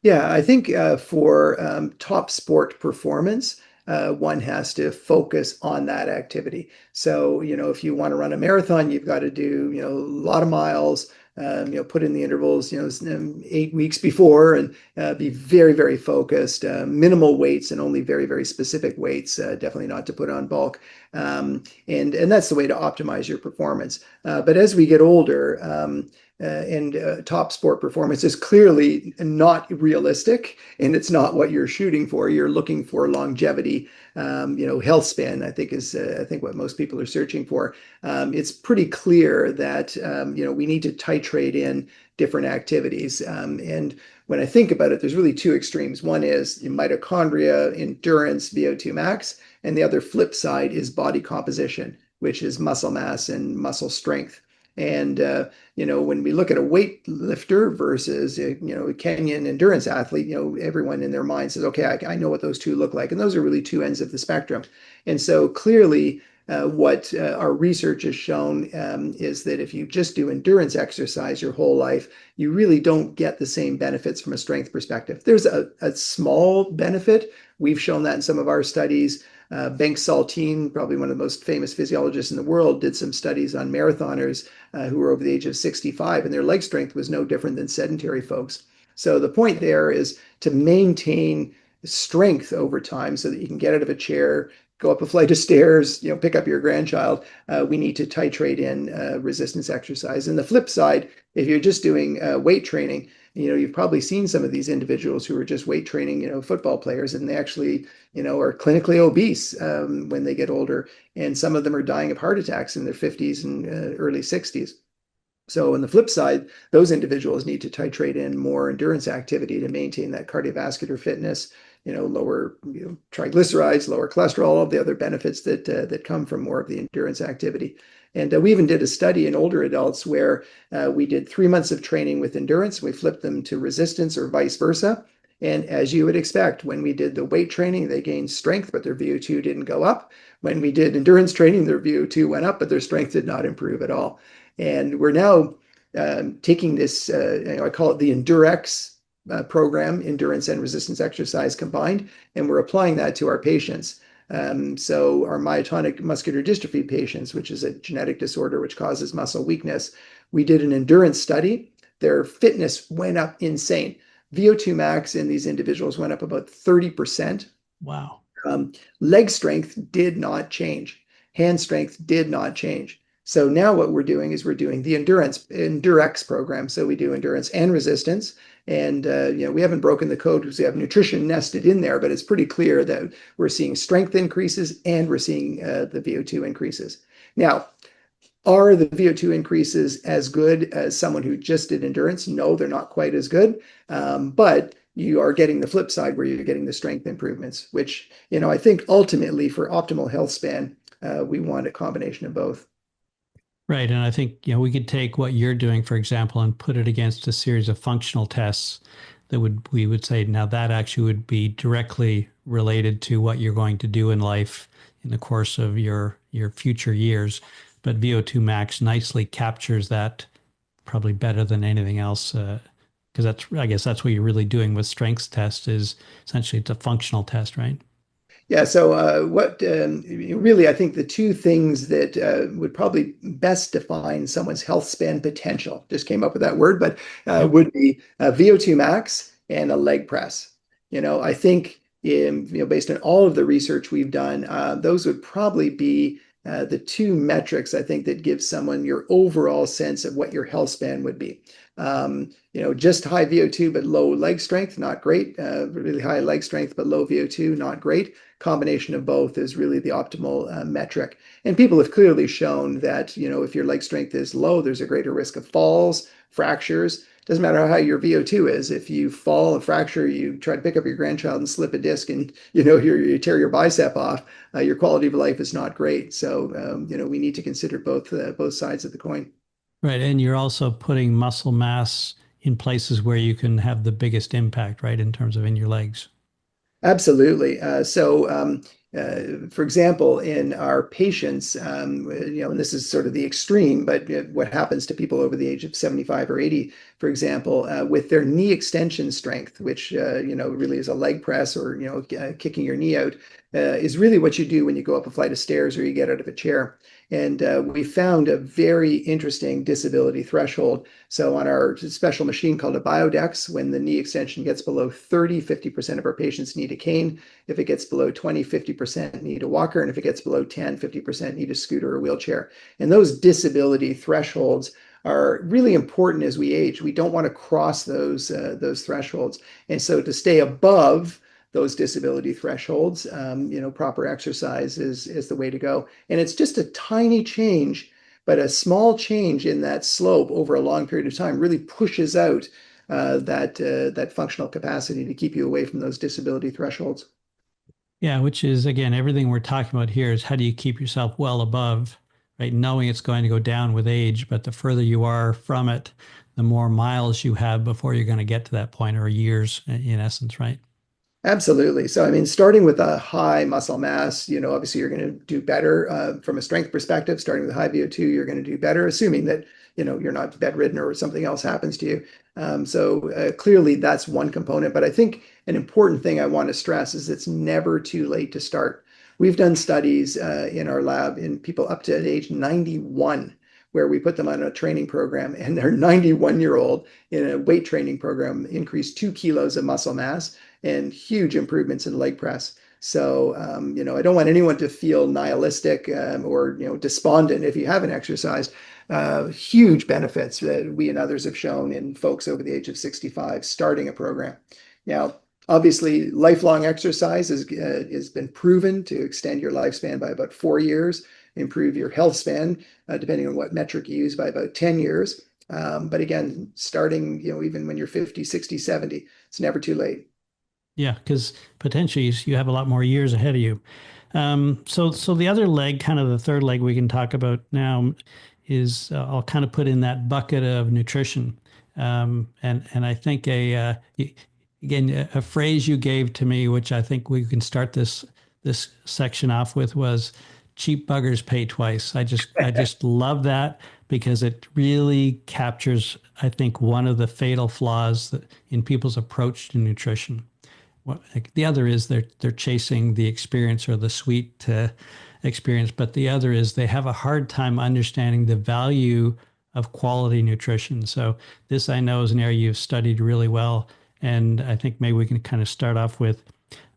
Yeah, I think for top sport performance, one has to focus on that activity. So, if you want to run a marathon, you've got to do, a lot of miles, put in the intervals, 8 weeks before and be very, very focused, minimal weights and only very, very specific weights, definitely not to put on bulk. And that's the way to optimize your performance. But as we get older, and top sport performance is clearly not realistic, and it's not what you're shooting for. You're looking for longevity. Healthspan, I think, is what most people are searching for. It's pretty clear that we need to titrate in different activities. And when I think about it, there's really two extremes. One is mitochondria, endurance, VO2 max, and the other flip side is body composition, which is muscle mass and muscle strength. And when we look at a weightlifter versus a Kenyan endurance athlete, everyone in their mind says, okay, I know what those two look like, and those are really two ends of the spectrum. And so clearly, what our research has shown is that if you just do endurance exercise your whole life, you really don't get the same benefits from a strength perspective. There's a small benefit. We've shown that in some of our studies. Bengt Saltine, probably one of the most famous physiologists in the world, did some studies on marathoners who were over the age of 65, and their leg strength was no different than sedentary folks. So the point there is to maintain strength over time so that you can get out of a chair, go up a flight of stairs, pick up your grandchild. We need to titrate in resistance exercise. And the flip side, if you're just doing weight training, you've probably seen some of these individuals who are just weight training, football players, and they actually, are clinically obese when they get older. And some of them are dying of heart attacks in their 50s and early 60s. So on the flip side, those individuals need to titrate in more endurance activity to maintain that cardiovascular fitness, lower triglycerides, lower cholesterol, all of the other benefits that come from more of the endurance activity. And we even did a study in older adults where we did 3 months of training with endurance. We flipped them to resistance or vice versa. And as you would expect, when we did the weight training, they gained strength, but their VO2 didn't go up. When we did endurance training, their VO2 went up, but their strength did not improve at all. And we're now taking this, I call it the Endurex program, endurance and resistance exercise combined, and we're applying that to our patients. So our myotonic muscular dystrophy patients, which is a genetic disorder which causes muscle weakness, we did an endurance study. Their fitness went up insane. VO2 max in these individuals went up about 30%. Wow. Leg strength did not change. Hand strength did not change. So now what we're doing is we're doing the Endurex program. So we do endurance and resistance. And we haven't broken the code because we have nutrition nested in there, but it's pretty clear that we're seeing strength increases and we're seeing the VO2 increases. Now, are the VO2 increases as good as someone who just did endurance? No, they're not quite as good. But you are getting the flip side where you're getting the strength improvements, which, I think ultimately for optimal health span, we want a combination of both. Right. And I think, we could take what you're doing, for example, and put it against a series of functional tests that we would say, now that actually would be directly related to what you're going to do in life in the course of your future years. But VO2 max nicely captures that probably better than anything else. Because I guess that's what you're really doing with strengths test is essentially it's a functional test, right? Yeah, so what really, I think the two things that would probably best define someone's health span potential, just came up with that word, but Yep. would be VO2 max and a leg press. I think based on all of the research we've done, those would probably be the two metrics I think that give someone your overall sense of what your health span would be. Just high VO2 but low leg strength, not great. Really high leg strength but low VO2, not great. Combination of both is really the optimal metric. And people have clearly shown that, if your leg strength is low, there's a greater risk of falls, fractures. Doesn't matter how high your VO2 is. If you fall and fracture, you try to pick up your grandchild and slip a disc and, you tear your bicep off, your quality of life is not great. So, we need to consider both sides of the coin. Right. And you're also putting muscle mass in places where you can have the biggest impact, right? In terms of in your legs. Absolutely. For example, in our patients, and this is sort of the extreme, but what happens to people over the age of 75 or 80, for example, with their knee extension strength, which, really is a leg press or, kicking your knee out, is really what you do when you go up a flight of stairs or you get out of a chair. And we found a very interesting disability threshold. So on our special machine called a Biodex, when the knee extension gets below 30, 50% of our patients need a cane. If it gets below 20, 50% need a walker. And if it gets below 10, 50% need a scooter or wheelchair. And those disability thresholds are really important as we age. We don't want to cross those thresholds. And so to stay above those disability thresholds, proper exercise is the way to go. And it's just a tiny change, but a small change in that slope over a long period of time really pushes out that functional capacity to keep you away from those disability thresholds. Yeah, which is again, everything we're talking about here is how do you keep yourself well above, right? Knowing it's going to go down with age, but the further you are from it, the more miles you have before you're going to get to that point, or years in essence, right? Absolutely. So, I mean, starting with a high muscle mass, obviously you're going to do better from a strength perspective. Starting with high VO2, you're going to do better, assuming that, you're not bedridden or something else happens to you. Clearly that's one component. But I think an important thing I want to stress is it's never too late to start. We've done studies in our lab in people up to age 91 where we put them on a training program and their 91-year-old in a weight training program increased 2 kilos of muscle mass and huge improvements in leg press. So, I don't want anyone to feel nihilistic or, despondent if you haven't exercised. Huge benefits that we and others have shown in folks over the age of 65 starting a program. Now, obviously, lifelong exercise has been proven to extend your lifespan by about 4 years, improve your health span, depending on what metric you use, by about 10 years. But again, starting, even when you're 50, 60, 70, it's never too late. Yeah, because potentially you have a lot more years ahead of you. So the other leg, kind of the third leg we can talk about now, is I'll kind of put in that bucket of nutrition, and I think again a phrase you gave to me, which I think we can start this section off with, was cheap buggers pay twice. I just love that because it really captures, I think, one of the fatal flaws in people's approach to nutrition. The other is they're chasing the experience or the sweet experience, but the other is they have a hard time understanding the value of quality nutrition. So this I know is an area you've studied really well, and I think maybe we can kind of start off with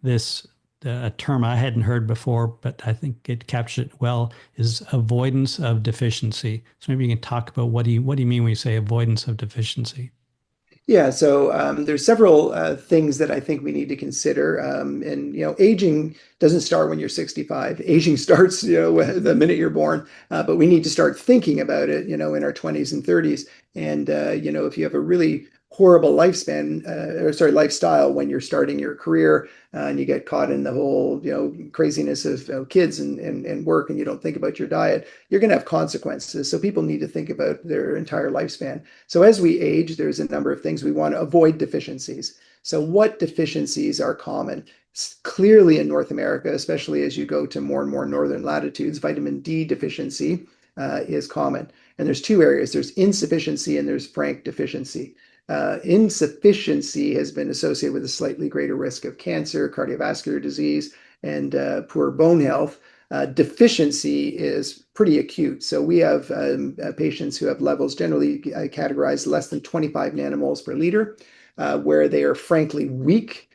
this a term I hadn't heard before, but I think it captures it well, is avoidance of deficiency. So maybe you can talk about what do you mean when you say avoidance of deficiency? Yeah, so there's several things that I think we need to consider. Aging doesn't start when you're 65. Aging starts, the minute you're born. But we need to start thinking about it, in our 20s and 30s. And if you have a really horrible lifestyle when you're starting your career, and you get caught in the whole, craziness of kids and work, and you don't think about your diet, you're going to have consequences. So people need to think about their entire lifespan. So as we age, there's a number of things we want to avoid deficiencies. So what deficiencies are common? Clearly in North America, especially as you go to more and more northern latitudes, vitamin D deficiency is common. And there's two areas. There's insufficiency and there's frank deficiency. Insufficiency has been associated with a slightly greater risk of cancer, cardiovascular disease, and poor bone health. Deficiency is pretty acute. So we have patients who have levels generally categorized less than 25 nanomoles per liter, where they are frankly weak.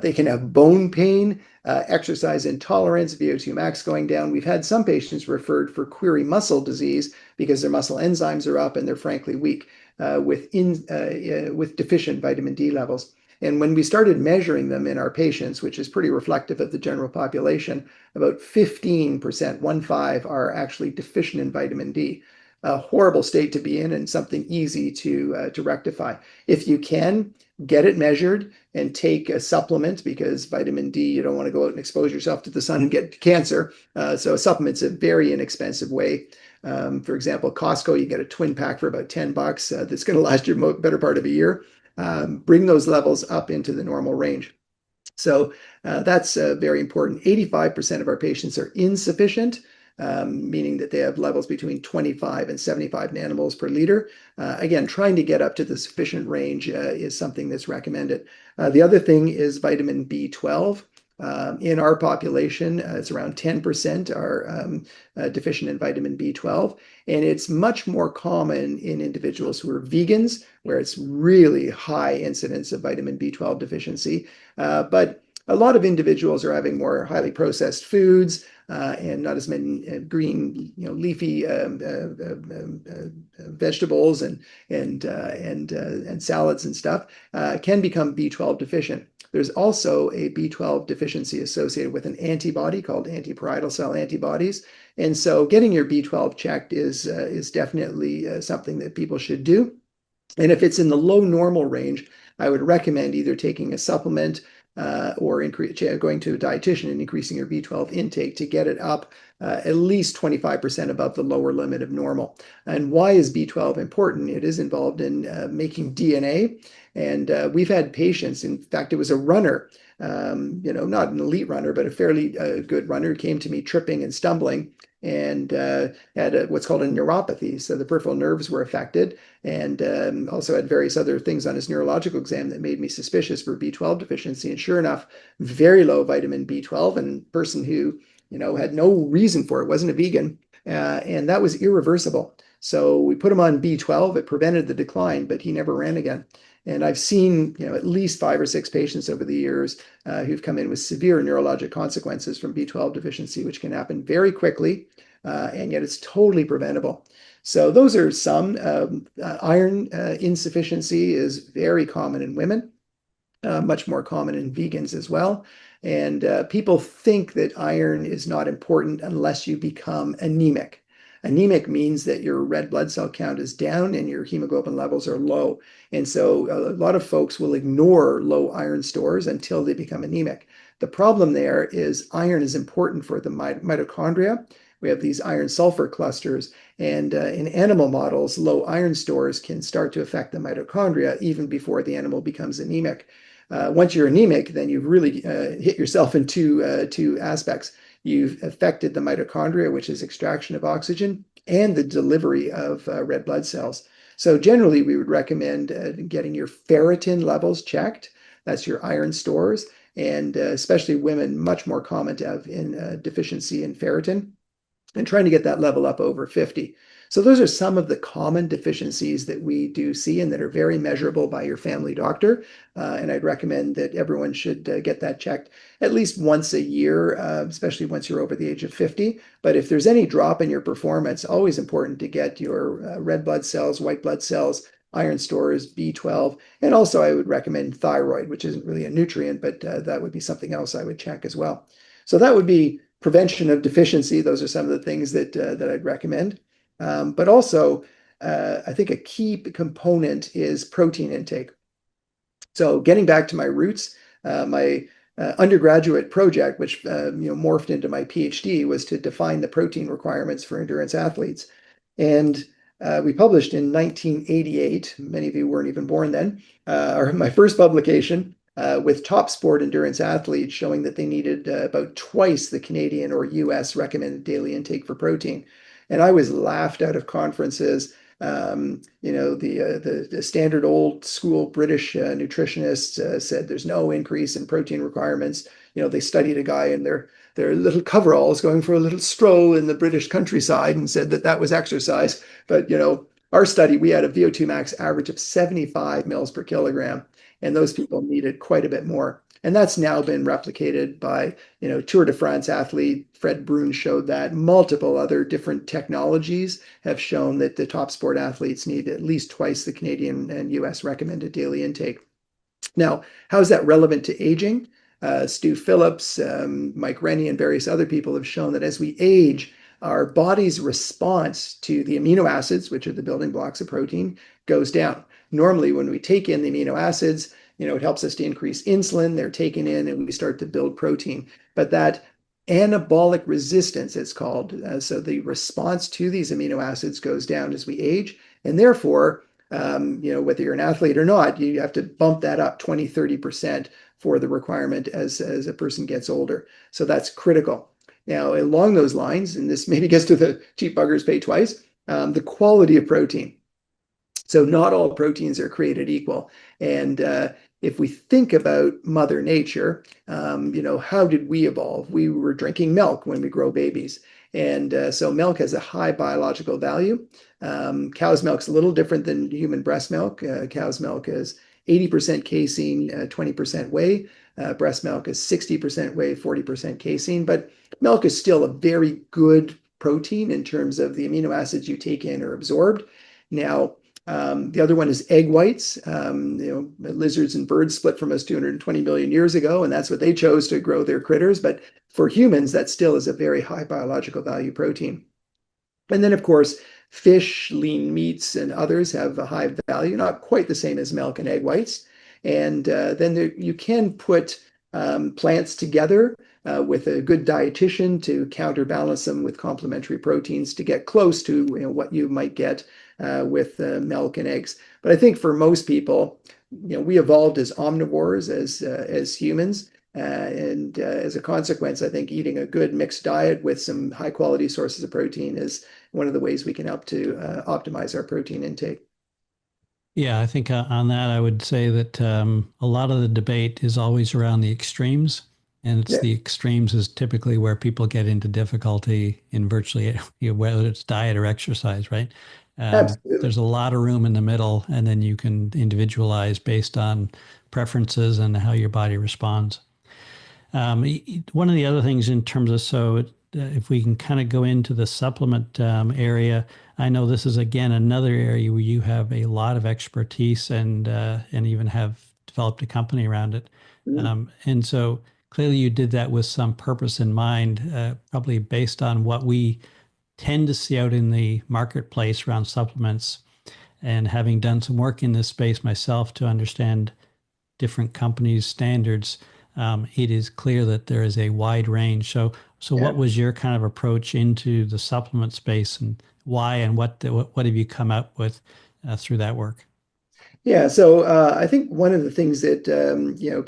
They can have bone pain, exercise intolerance, VO2 max going down. We've had some patients referred for query muscle disease because their muscle enzymes are up and they're frankly weak with deficient vitamin D levels. And when we started measuring them in our patients, which is pretty reflective of the general population, about 15%, 1.5, are actually deficient in vitamin D. A horrible state to be in and something easy to rectify. If you can, get it measured and take a supplement, because vitamin D, you don't want to go out and expose yourself to the sun and get cancer. So a supplement's a very inexpensive way. For example, Costco, you get a twin pack for about $10 that's going to last you better part of a year. Bring those levels up into the normal range. So that's very important. 85% of our patients are insufficient, meaning that they have levels between 25 and 75 nanomoles per liter. Again, trying to get up to the sufficient range is something that's recommended. The other thing is vitamin B12. In our population, it's around 10% are deficient in vitamin B12. And it's much more common in individuals who are vegans, where it's really high incidence of vitamin B12 deficiency. But a lot of individuals are having more highly processed foods and not as many green, leafy vegetables and salads and stuff can become B12 deficient. There's also a B12 deficiency associated with an antibody called antiparietal cell antibodies. And so getting your B12 checked is definitely something that people should do. And if it's in the low normal range, I would recommend either taking a supplement or going to a dietitian and increasing your B12 intake to get it up at least 25% above the lower limit of normal. And why is B12 important? It is involved in making DNA. And we've had patients, in fact, it was a runner, not an elite runner, but a fairly good runner, came to me tripping and stumbling and had what's called a neuropathy. So the peripheral nerves were affected, and also had various other things on his neurological exam that made me suspicious for B12 deficiency. And sure enough, very low vitamin B12, and person who, had no reason for it, wasn't a vegan, and that was irreversible. So we put him on B12. It prevented the decline, but he never ran again. And I've seen, at least 5 or 6 patients over the years who've come in with severe neurologic consequences from B12 deficiency, which can happen very quickly, and yet it's totally preventable. So those are some. Iron insufficiency is very common in women, much more common in vegans as well. And people think that iron is not important unless you become anemic. Anemic means that your red blood cell count is down and your hemoglobin levels are low. And so a lot of folks will ignore low iron stores until they become anemic. The problem there is iron is important for the mitochondria. We have these iron sulfur clusters, and in animal models, low iron stores can start to affect the mitochondria even before the animal becomes anemic. Once you're anemic, then you've really hit yourself in two aspects. You've affected the mitochondria, which is extraction of oxygen, and the delivery of red blood cells. So generally, we would recommend getting your ferritin levels checked. That's your iron stores, and especially women, much more common to have in deficiency in ferritin, and trying to get that level up over 50. So those are some of the common deficiencies that we do see and that are very measurable by your family doctor. And I'd recommend that everyone should get that checked at least once a year, especially once you're over the age of 50. But if there's any drop in your performance, always important to get your red blood cells, white blood cells, iron stores, B12, and also I would recommend thyroid, which isn't really a nutrient, but that would be something else I would check as well. So that would be prevention of deficiency. Those are some of the things that I'd recommend. But also, I think a key component is protein intake. So getting back to my roots, my undergraduate project, which morphed into my PhD, was to define the protein requirements for endurance athletes. And we published in 1988. Many of you weren't even born then. Or my first publication with top sport endurance athletes showing that they needed about twice the Canadian or US recommended daily intake for protein. And I was laughed out of conferences. The standard old school British nutritionists said there's no increase in protein requirements. They studied a guy in their little coveralls going for a little stroll in the British countryside and said that was exercise. But our study, we had a VO2 max average of 75 mils per kilogram, and those people needed quite a bit more. And that's now been replicated by, Tour de France athlete Fred Brune showed that. Multiple other different technologies have shown that the top sport athletes need at least twice the Canadian and US recommended daily intake. Now, how is that relevant to aging? Stu Phillips, Mike Rennie, and various other people have shown that as we age, our body's response to the amino acids, which are the building blocks of protein, goes down. Normally, when we take in the amino acids, it helps us to increase insulin. They're taken in and we start to build protein. But that anabolic resistance, it's called, so the response to these amino acids goes down as we age. And therefore, whether you're an athlete or not, you have to bump that up 20, 30% for the requirement as a person gets older. So that's critical. Now, along those lines, and this maybe gets to the cheap buggers pay twice, the quality of protein. So not all proteins are created equal. And if we think about Mother Nature, how did we evolve? We were drinking milk when we grow babies. And so milk has a high biological value. Cow's milk's a little different than human breast milk. Cow's milk is 80% casein, 20% whey. Breast milk is 60% whey, 40% casein. But milk is still a very good protein in terms of the amino acids you take in or absorbed. Now, the other one is egg whites. Lizards and birds split from us 220 million years ago, and that's what they chose to grow their critters. But for humans, that still is a very high biological value protein. And then, of course, fish, lean meats, and others have a high value, not quite the same as milk and egg whites. And then you can put plants together with a good dietitian to counterbalance them with complementary proteins to get close to what you might get with milk and eggs. But I think for most people, we evolved as omnivores, as humans. And as a consequence, I think eating a good mixed diet with some high quality sources of protein is one of the ways we can help to optimize our protein intake. Yeah, I think on that, I would say that a lot of the debate is always around the extremes. And it's Yeah, the extremes is typically where people get into difficulty in virtually whether it's diet or exercise, right? absolutely. There's a lot of room in the middle, and then you can individualize based on preferences and how your body responds. One of the other things in terms of if we can kind of go into the supplement area, I know this is again another area where you have a lot of expertise and even have developed a company around it. Mm, And so clearly you did that with some purpose in mind, probably based on what we tend to see out in the marketplace around supplements. And having done some work in this space myself to understand different companies' standards, it is clear that there is a wide range. So yeah. what was your kind of approach into the supplement space, and why, and what have you come up with through that work? Yeah, so I think one of the things that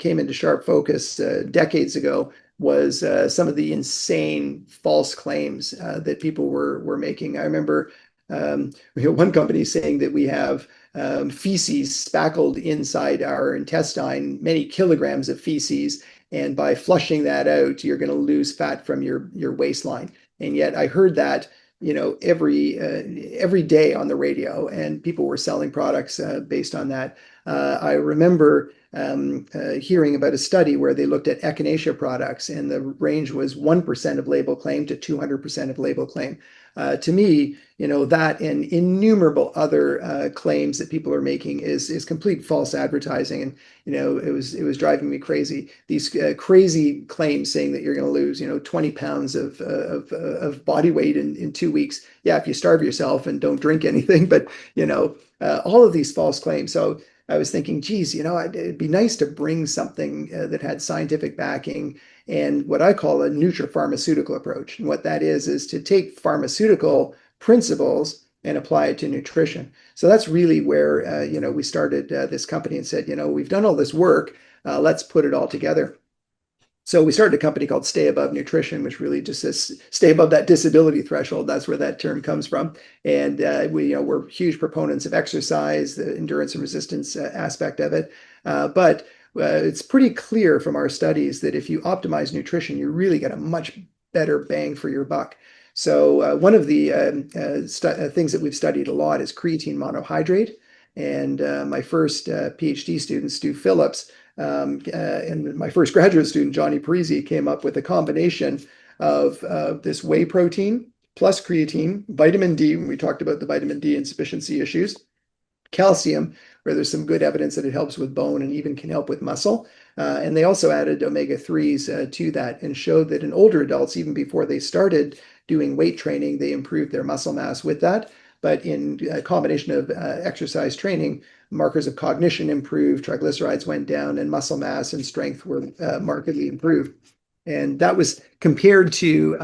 came into sharp focus decades ago was some of the insane false claims that people were making. I remember one company saying that we have feces spackled inside our intestine, many kilograms of feces, and by flushing that out, you're going to lose fat from your waistline. And yet, I heard that every day on the radio, and people were selling products based on that. I remember hearing about a study where they looked at echinacea products, and the range was 1% of label claim to 200% of label claim. To me, that and innumerable other claims that people are making is complete false advertising. And it was driving me crazy. These crazy claims saying that you're going to lose 20 pounds of body weight in 2 weeks. Yeah, if you starve yourself and don't drink anything, but all of these false claims. So I was thinking, geez, it'd be nice to bring something that had scientific backing and what I call a nutropharmaceutical approach. And what that is to take pharmaceutical principles and apply it to nutrition. So that's really where we started this company and said, we've done all this work, let's put it all together. So we started a company called Stay Above Nutrition, which really just says stay above that disability threshold. That's where that term comes from. And we're huge proponents of exercise, the endurance and resistance aspect of it. But it's pretty clear from our studies that if you optimize nutrition, you really get a much better bang for your buck. So one of the things that we've studied a lot is creatine monohydrate. And my first PhD student, Stu Phillips, and my first graduate student, Johnny Parisi, came up with a combination of this whey protein plus creatine, vitamin D, when we talked about the vitamin D insufficiency issues, calcium, where there's some good evidence that it helps with bone and even can help with muscle. And they also added omega-3s to that and showed that in older adults, even before they started doing weight training, they improved their muscle mass with that. But in a combination of exercise training, markers of cognition improved, triglycerides went down, and muscle mass and strength were markedly improved. And that was compared to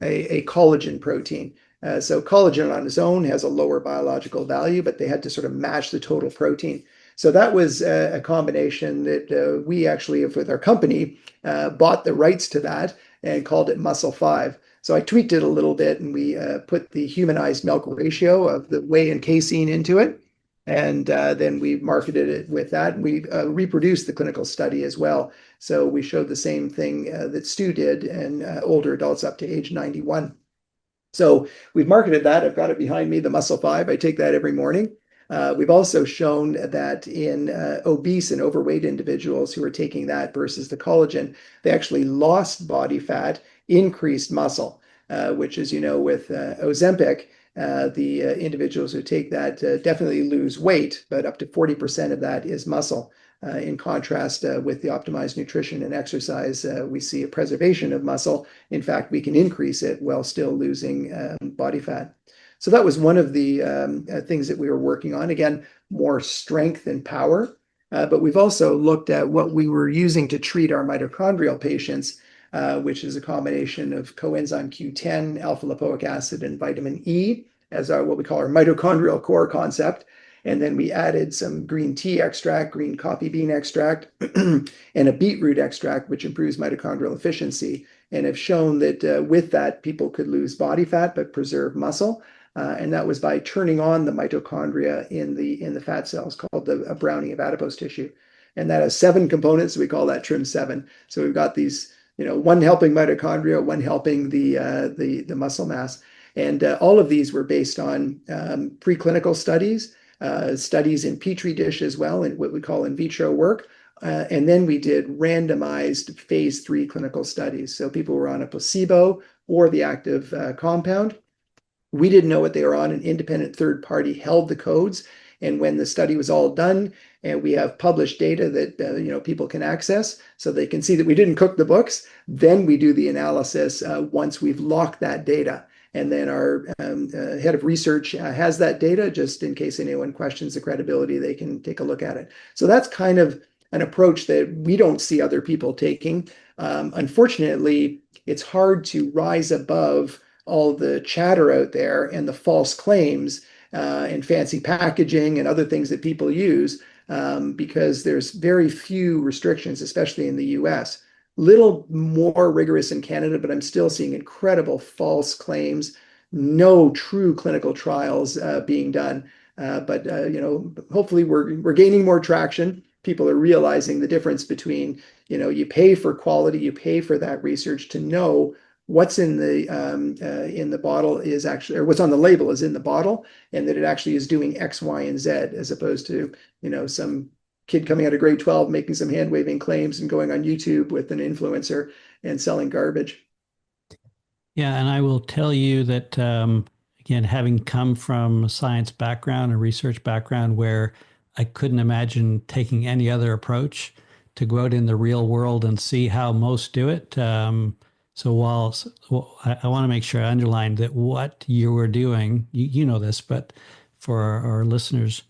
a collagen protein. So collagen on its own has a lower biological value, but they had to sort of match the total protein. So that was a combination that we actually, with our company, bought the rights to that and called it Muscle 5. So I tweaked it a little bit, and we put the humanized milk ratio of the whey and casein into it. And then we marketed it with that. And we reproduced the clinical study as well. So we showed the same thing that Stu did in older adults up to age 91. So we've marketed that. I've got it behind me, the Muscle 5. I take that every morning. We've also shown that in obese and overweight individuals who are taking that versus the collagen, they actually lost body fat, increased muscle, which, as you know, with Ozempic, the individuals who take that definitely lose weight, but up to 40% of that is muscle. In contrast, with the optimized nutrition and exercise, we see a preservation of muscle. In fact, we can increase it while still losing body fat. So that was one of the things that we were working on. Again, more strength and power. But we've also looked at what we were using to treat our mitochondrial patients, which is a combination of coenzyme Q10, alpha lipoic acid, and vitamin E as what we call our mitochondrial core concept. And then we added some green tea extract, green coffee bean extract, and a beetroot extract, which improves mitochondrial efficiency, and have shown that with that, people could lose body fat but preserve muscle. And that was by turning on the mitochondria in the fat cells, called the browning of adipose tissue. And that has 7 components, so we call that trim 7. So we've got these, one helping mitochondria, one helping the muscle mass. And all of these were based on preclinical studies, studies in Petri dish as well, and what we call in vitro work. And then we did randomized phase 3 clinical studies. So people were on a placebo or the active compound. We didn't know what they were on. An independent third party held the codes. And when the study was all done, and we have published data that people can access, so they can see that we didn't cook the books, then we do the analysis once we've locked that data. And then our head of research has that data, just in case anyone questions the credibility, they can take a look at it. So that's kind of an approach that we don't see other people taking. Unfortunately, it's hard to rise above all the chatter out there and the false claims and fancy packaging and other things that people use because there's very few restrictions, especially in the US. Little more rigorous in Canada, but I'm still seeing incredible false claims, no true clinical trials being done. But hopefully we're gaining more traction. People are realizing the difference between, you pay for quality, you pay for that research to know what's in the bottle is actually, or what's on the label is in the bottle, and that it actually is doing X, Y, and Z, as opposed to, some kid coming out of grade 12 making some hand waving claims and going on YouTube with an influencer and selling garbage. Yeah, and I will tell you that, again, having come from a science background, a research background where I couldn't imagine taking any other approach, to go out in the real world and see how most do it. So I want to make sure I underline that what you were doing, you know this, but for our listeners,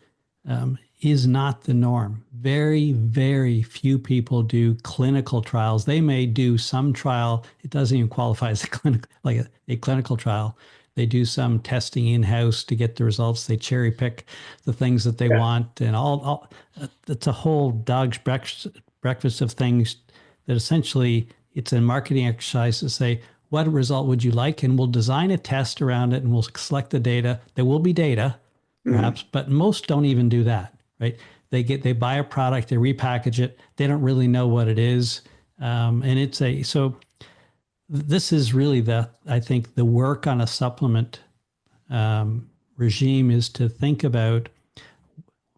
is not the norm. Very, very few people do clinical trials. They may do some trial. It doesn't even qualify as a clinical trial. They do some testing in-house to get the results. They cherry pick the things that they want, and all it's a whole dog's breakfast of things that essentially it's a marketing exercise to say, what result would you like? And we'll design a test around it, and we'll select the data. There will be data, perhaps, but most don't even do that. Right? They buy a product, they repackage it. They don't really know what it is. So this is really I think the work on a supplement regime is to think about,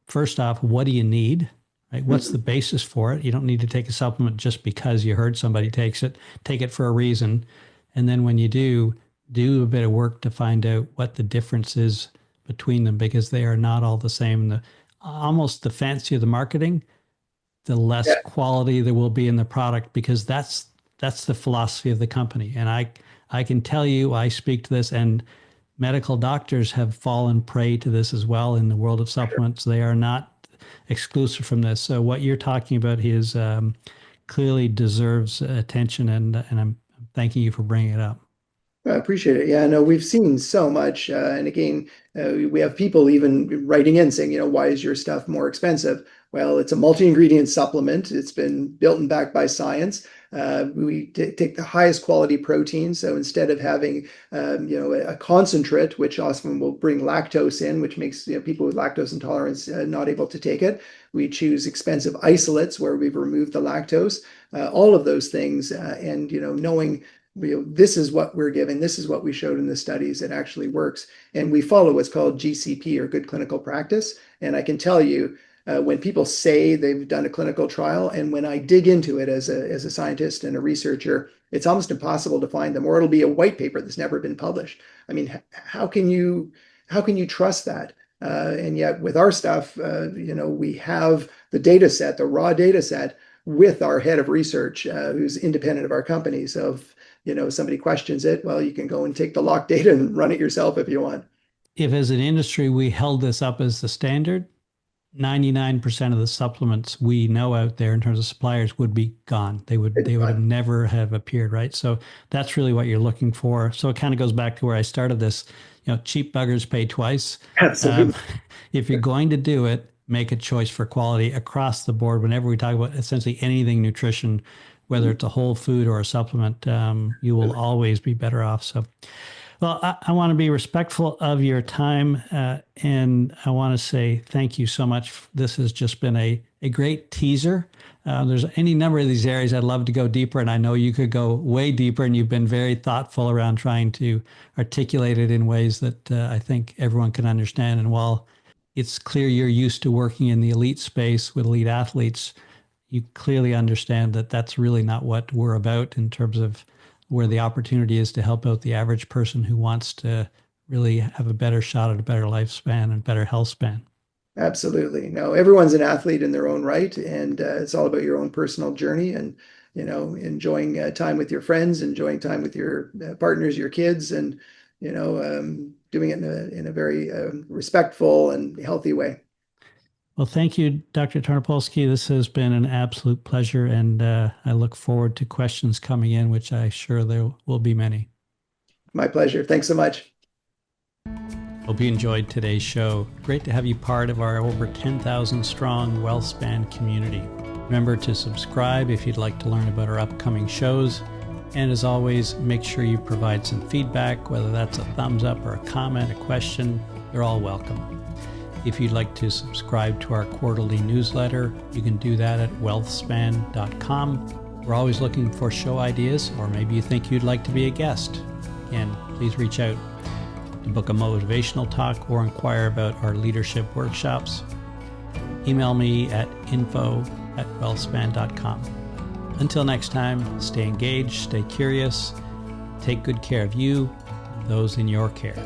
first off, what do you need? Right? What's the basis for it? You don't need to take a supplement just because you heard somebody takes it. Take it for a reason. And then when you do a bit of work to find out what the difference is between them, because they are not all the same. Almost the fancier the marketing, the less quality there will be in the product, because that's the philosophy of the company. And I can tell you, I speak to this, and medical doctors have fallen prey to this as well in the world of supplements. They are not exclusive from this. So what you're talking about is clearly deserves attention, and I'm thanking you for bringing it up. I appreciate it. Yeah, no, we've seen so much. And again, we have people even writing in saying, why is your stuff more expensive? Well, it's a multi-ingredient supplement. It's been built and backed by science. We take the highest quality protein. So instead of having, a concentrate, which often will bring lactose in, which makes people with lactose intolerance not able to take it, we choose expensive isolates where we've removed the lactose. All of those things, and knowing this is what we're given, this is what we showed in the studies, it actually works. And we follow what's called GCP, or good clinical practice. And I can tell you, when people say they've done a clinical trial, and when I dig into it as a scientist and a researcher, it's almost impossible to find them, or it'll be a white paper that's never been published. I mean, how can you trust that? And yet with our stuff, we have the data set, the raw data set, with our head of research, who's independent of our company. So if somebody questions it, well, you can go and take the locked data and run it yourself if you want. If as an industry we held this up as the standard, 99% of the supplements we know out there in terms of suppliers would be gone. They would have never have appeared, right? So that's really what you're looking for. So it kind of goes back to where I started this, cheap buggers pay twice. Absolutely. If you're going to do it, make a choice for quality across the board. Whenever we talk about essentially anything nutrition, whether it's a whole food or a supplement, you will always be better off. So, well, I want to be respectful of your time, and I want to say thank you so much. This has just been a great teaser. There's any number of these areas I'd love to go deeper, and I know you could go way deeper, and you've been very thoughtful around trying to articulate it in ways that I think everyone can understand. And while it's clear you're used to working in the elite space with elite athletes, you clearly understand that that's really not what we're about in terms of where the opportunity is to help out the average person who wants to really have a better shot at a better lifespan and better health span. Absolutely. No, everyone's an athlete in their own right, and it's all about your own personal journey and, enjoying time with your friends, enjoying time with your partners, your kids, and, doing it in a very respectful and healthy way. Well, thank you, Dr. Tarnopolsky. This has been an absolute pleasure, and I look forward to questions coming in, which I'm sure there will be many. My pleasure. Thanks so much. Hope you enjoyed today's show. Great to have you part of our over 10,000 strong WealthSpan community. Remember to subscribe if you'd like to learn about our upcoming shows. And as always, make sure you provide some feedback, whether that's a thumbs up or a comment, a question. They're all welcome. If you'd like to subscribe to our quarterly newsletter, you can do that at wealthspan.com. We're always looking for show ideas, or maybe you think you'd like to be a guest. Again, please reach out to book a motivational talk or inquire about our leadership workshops. Email me at info@healthspan.com. Until next time, stay engaged, stay curious, take good care of you and those in your care.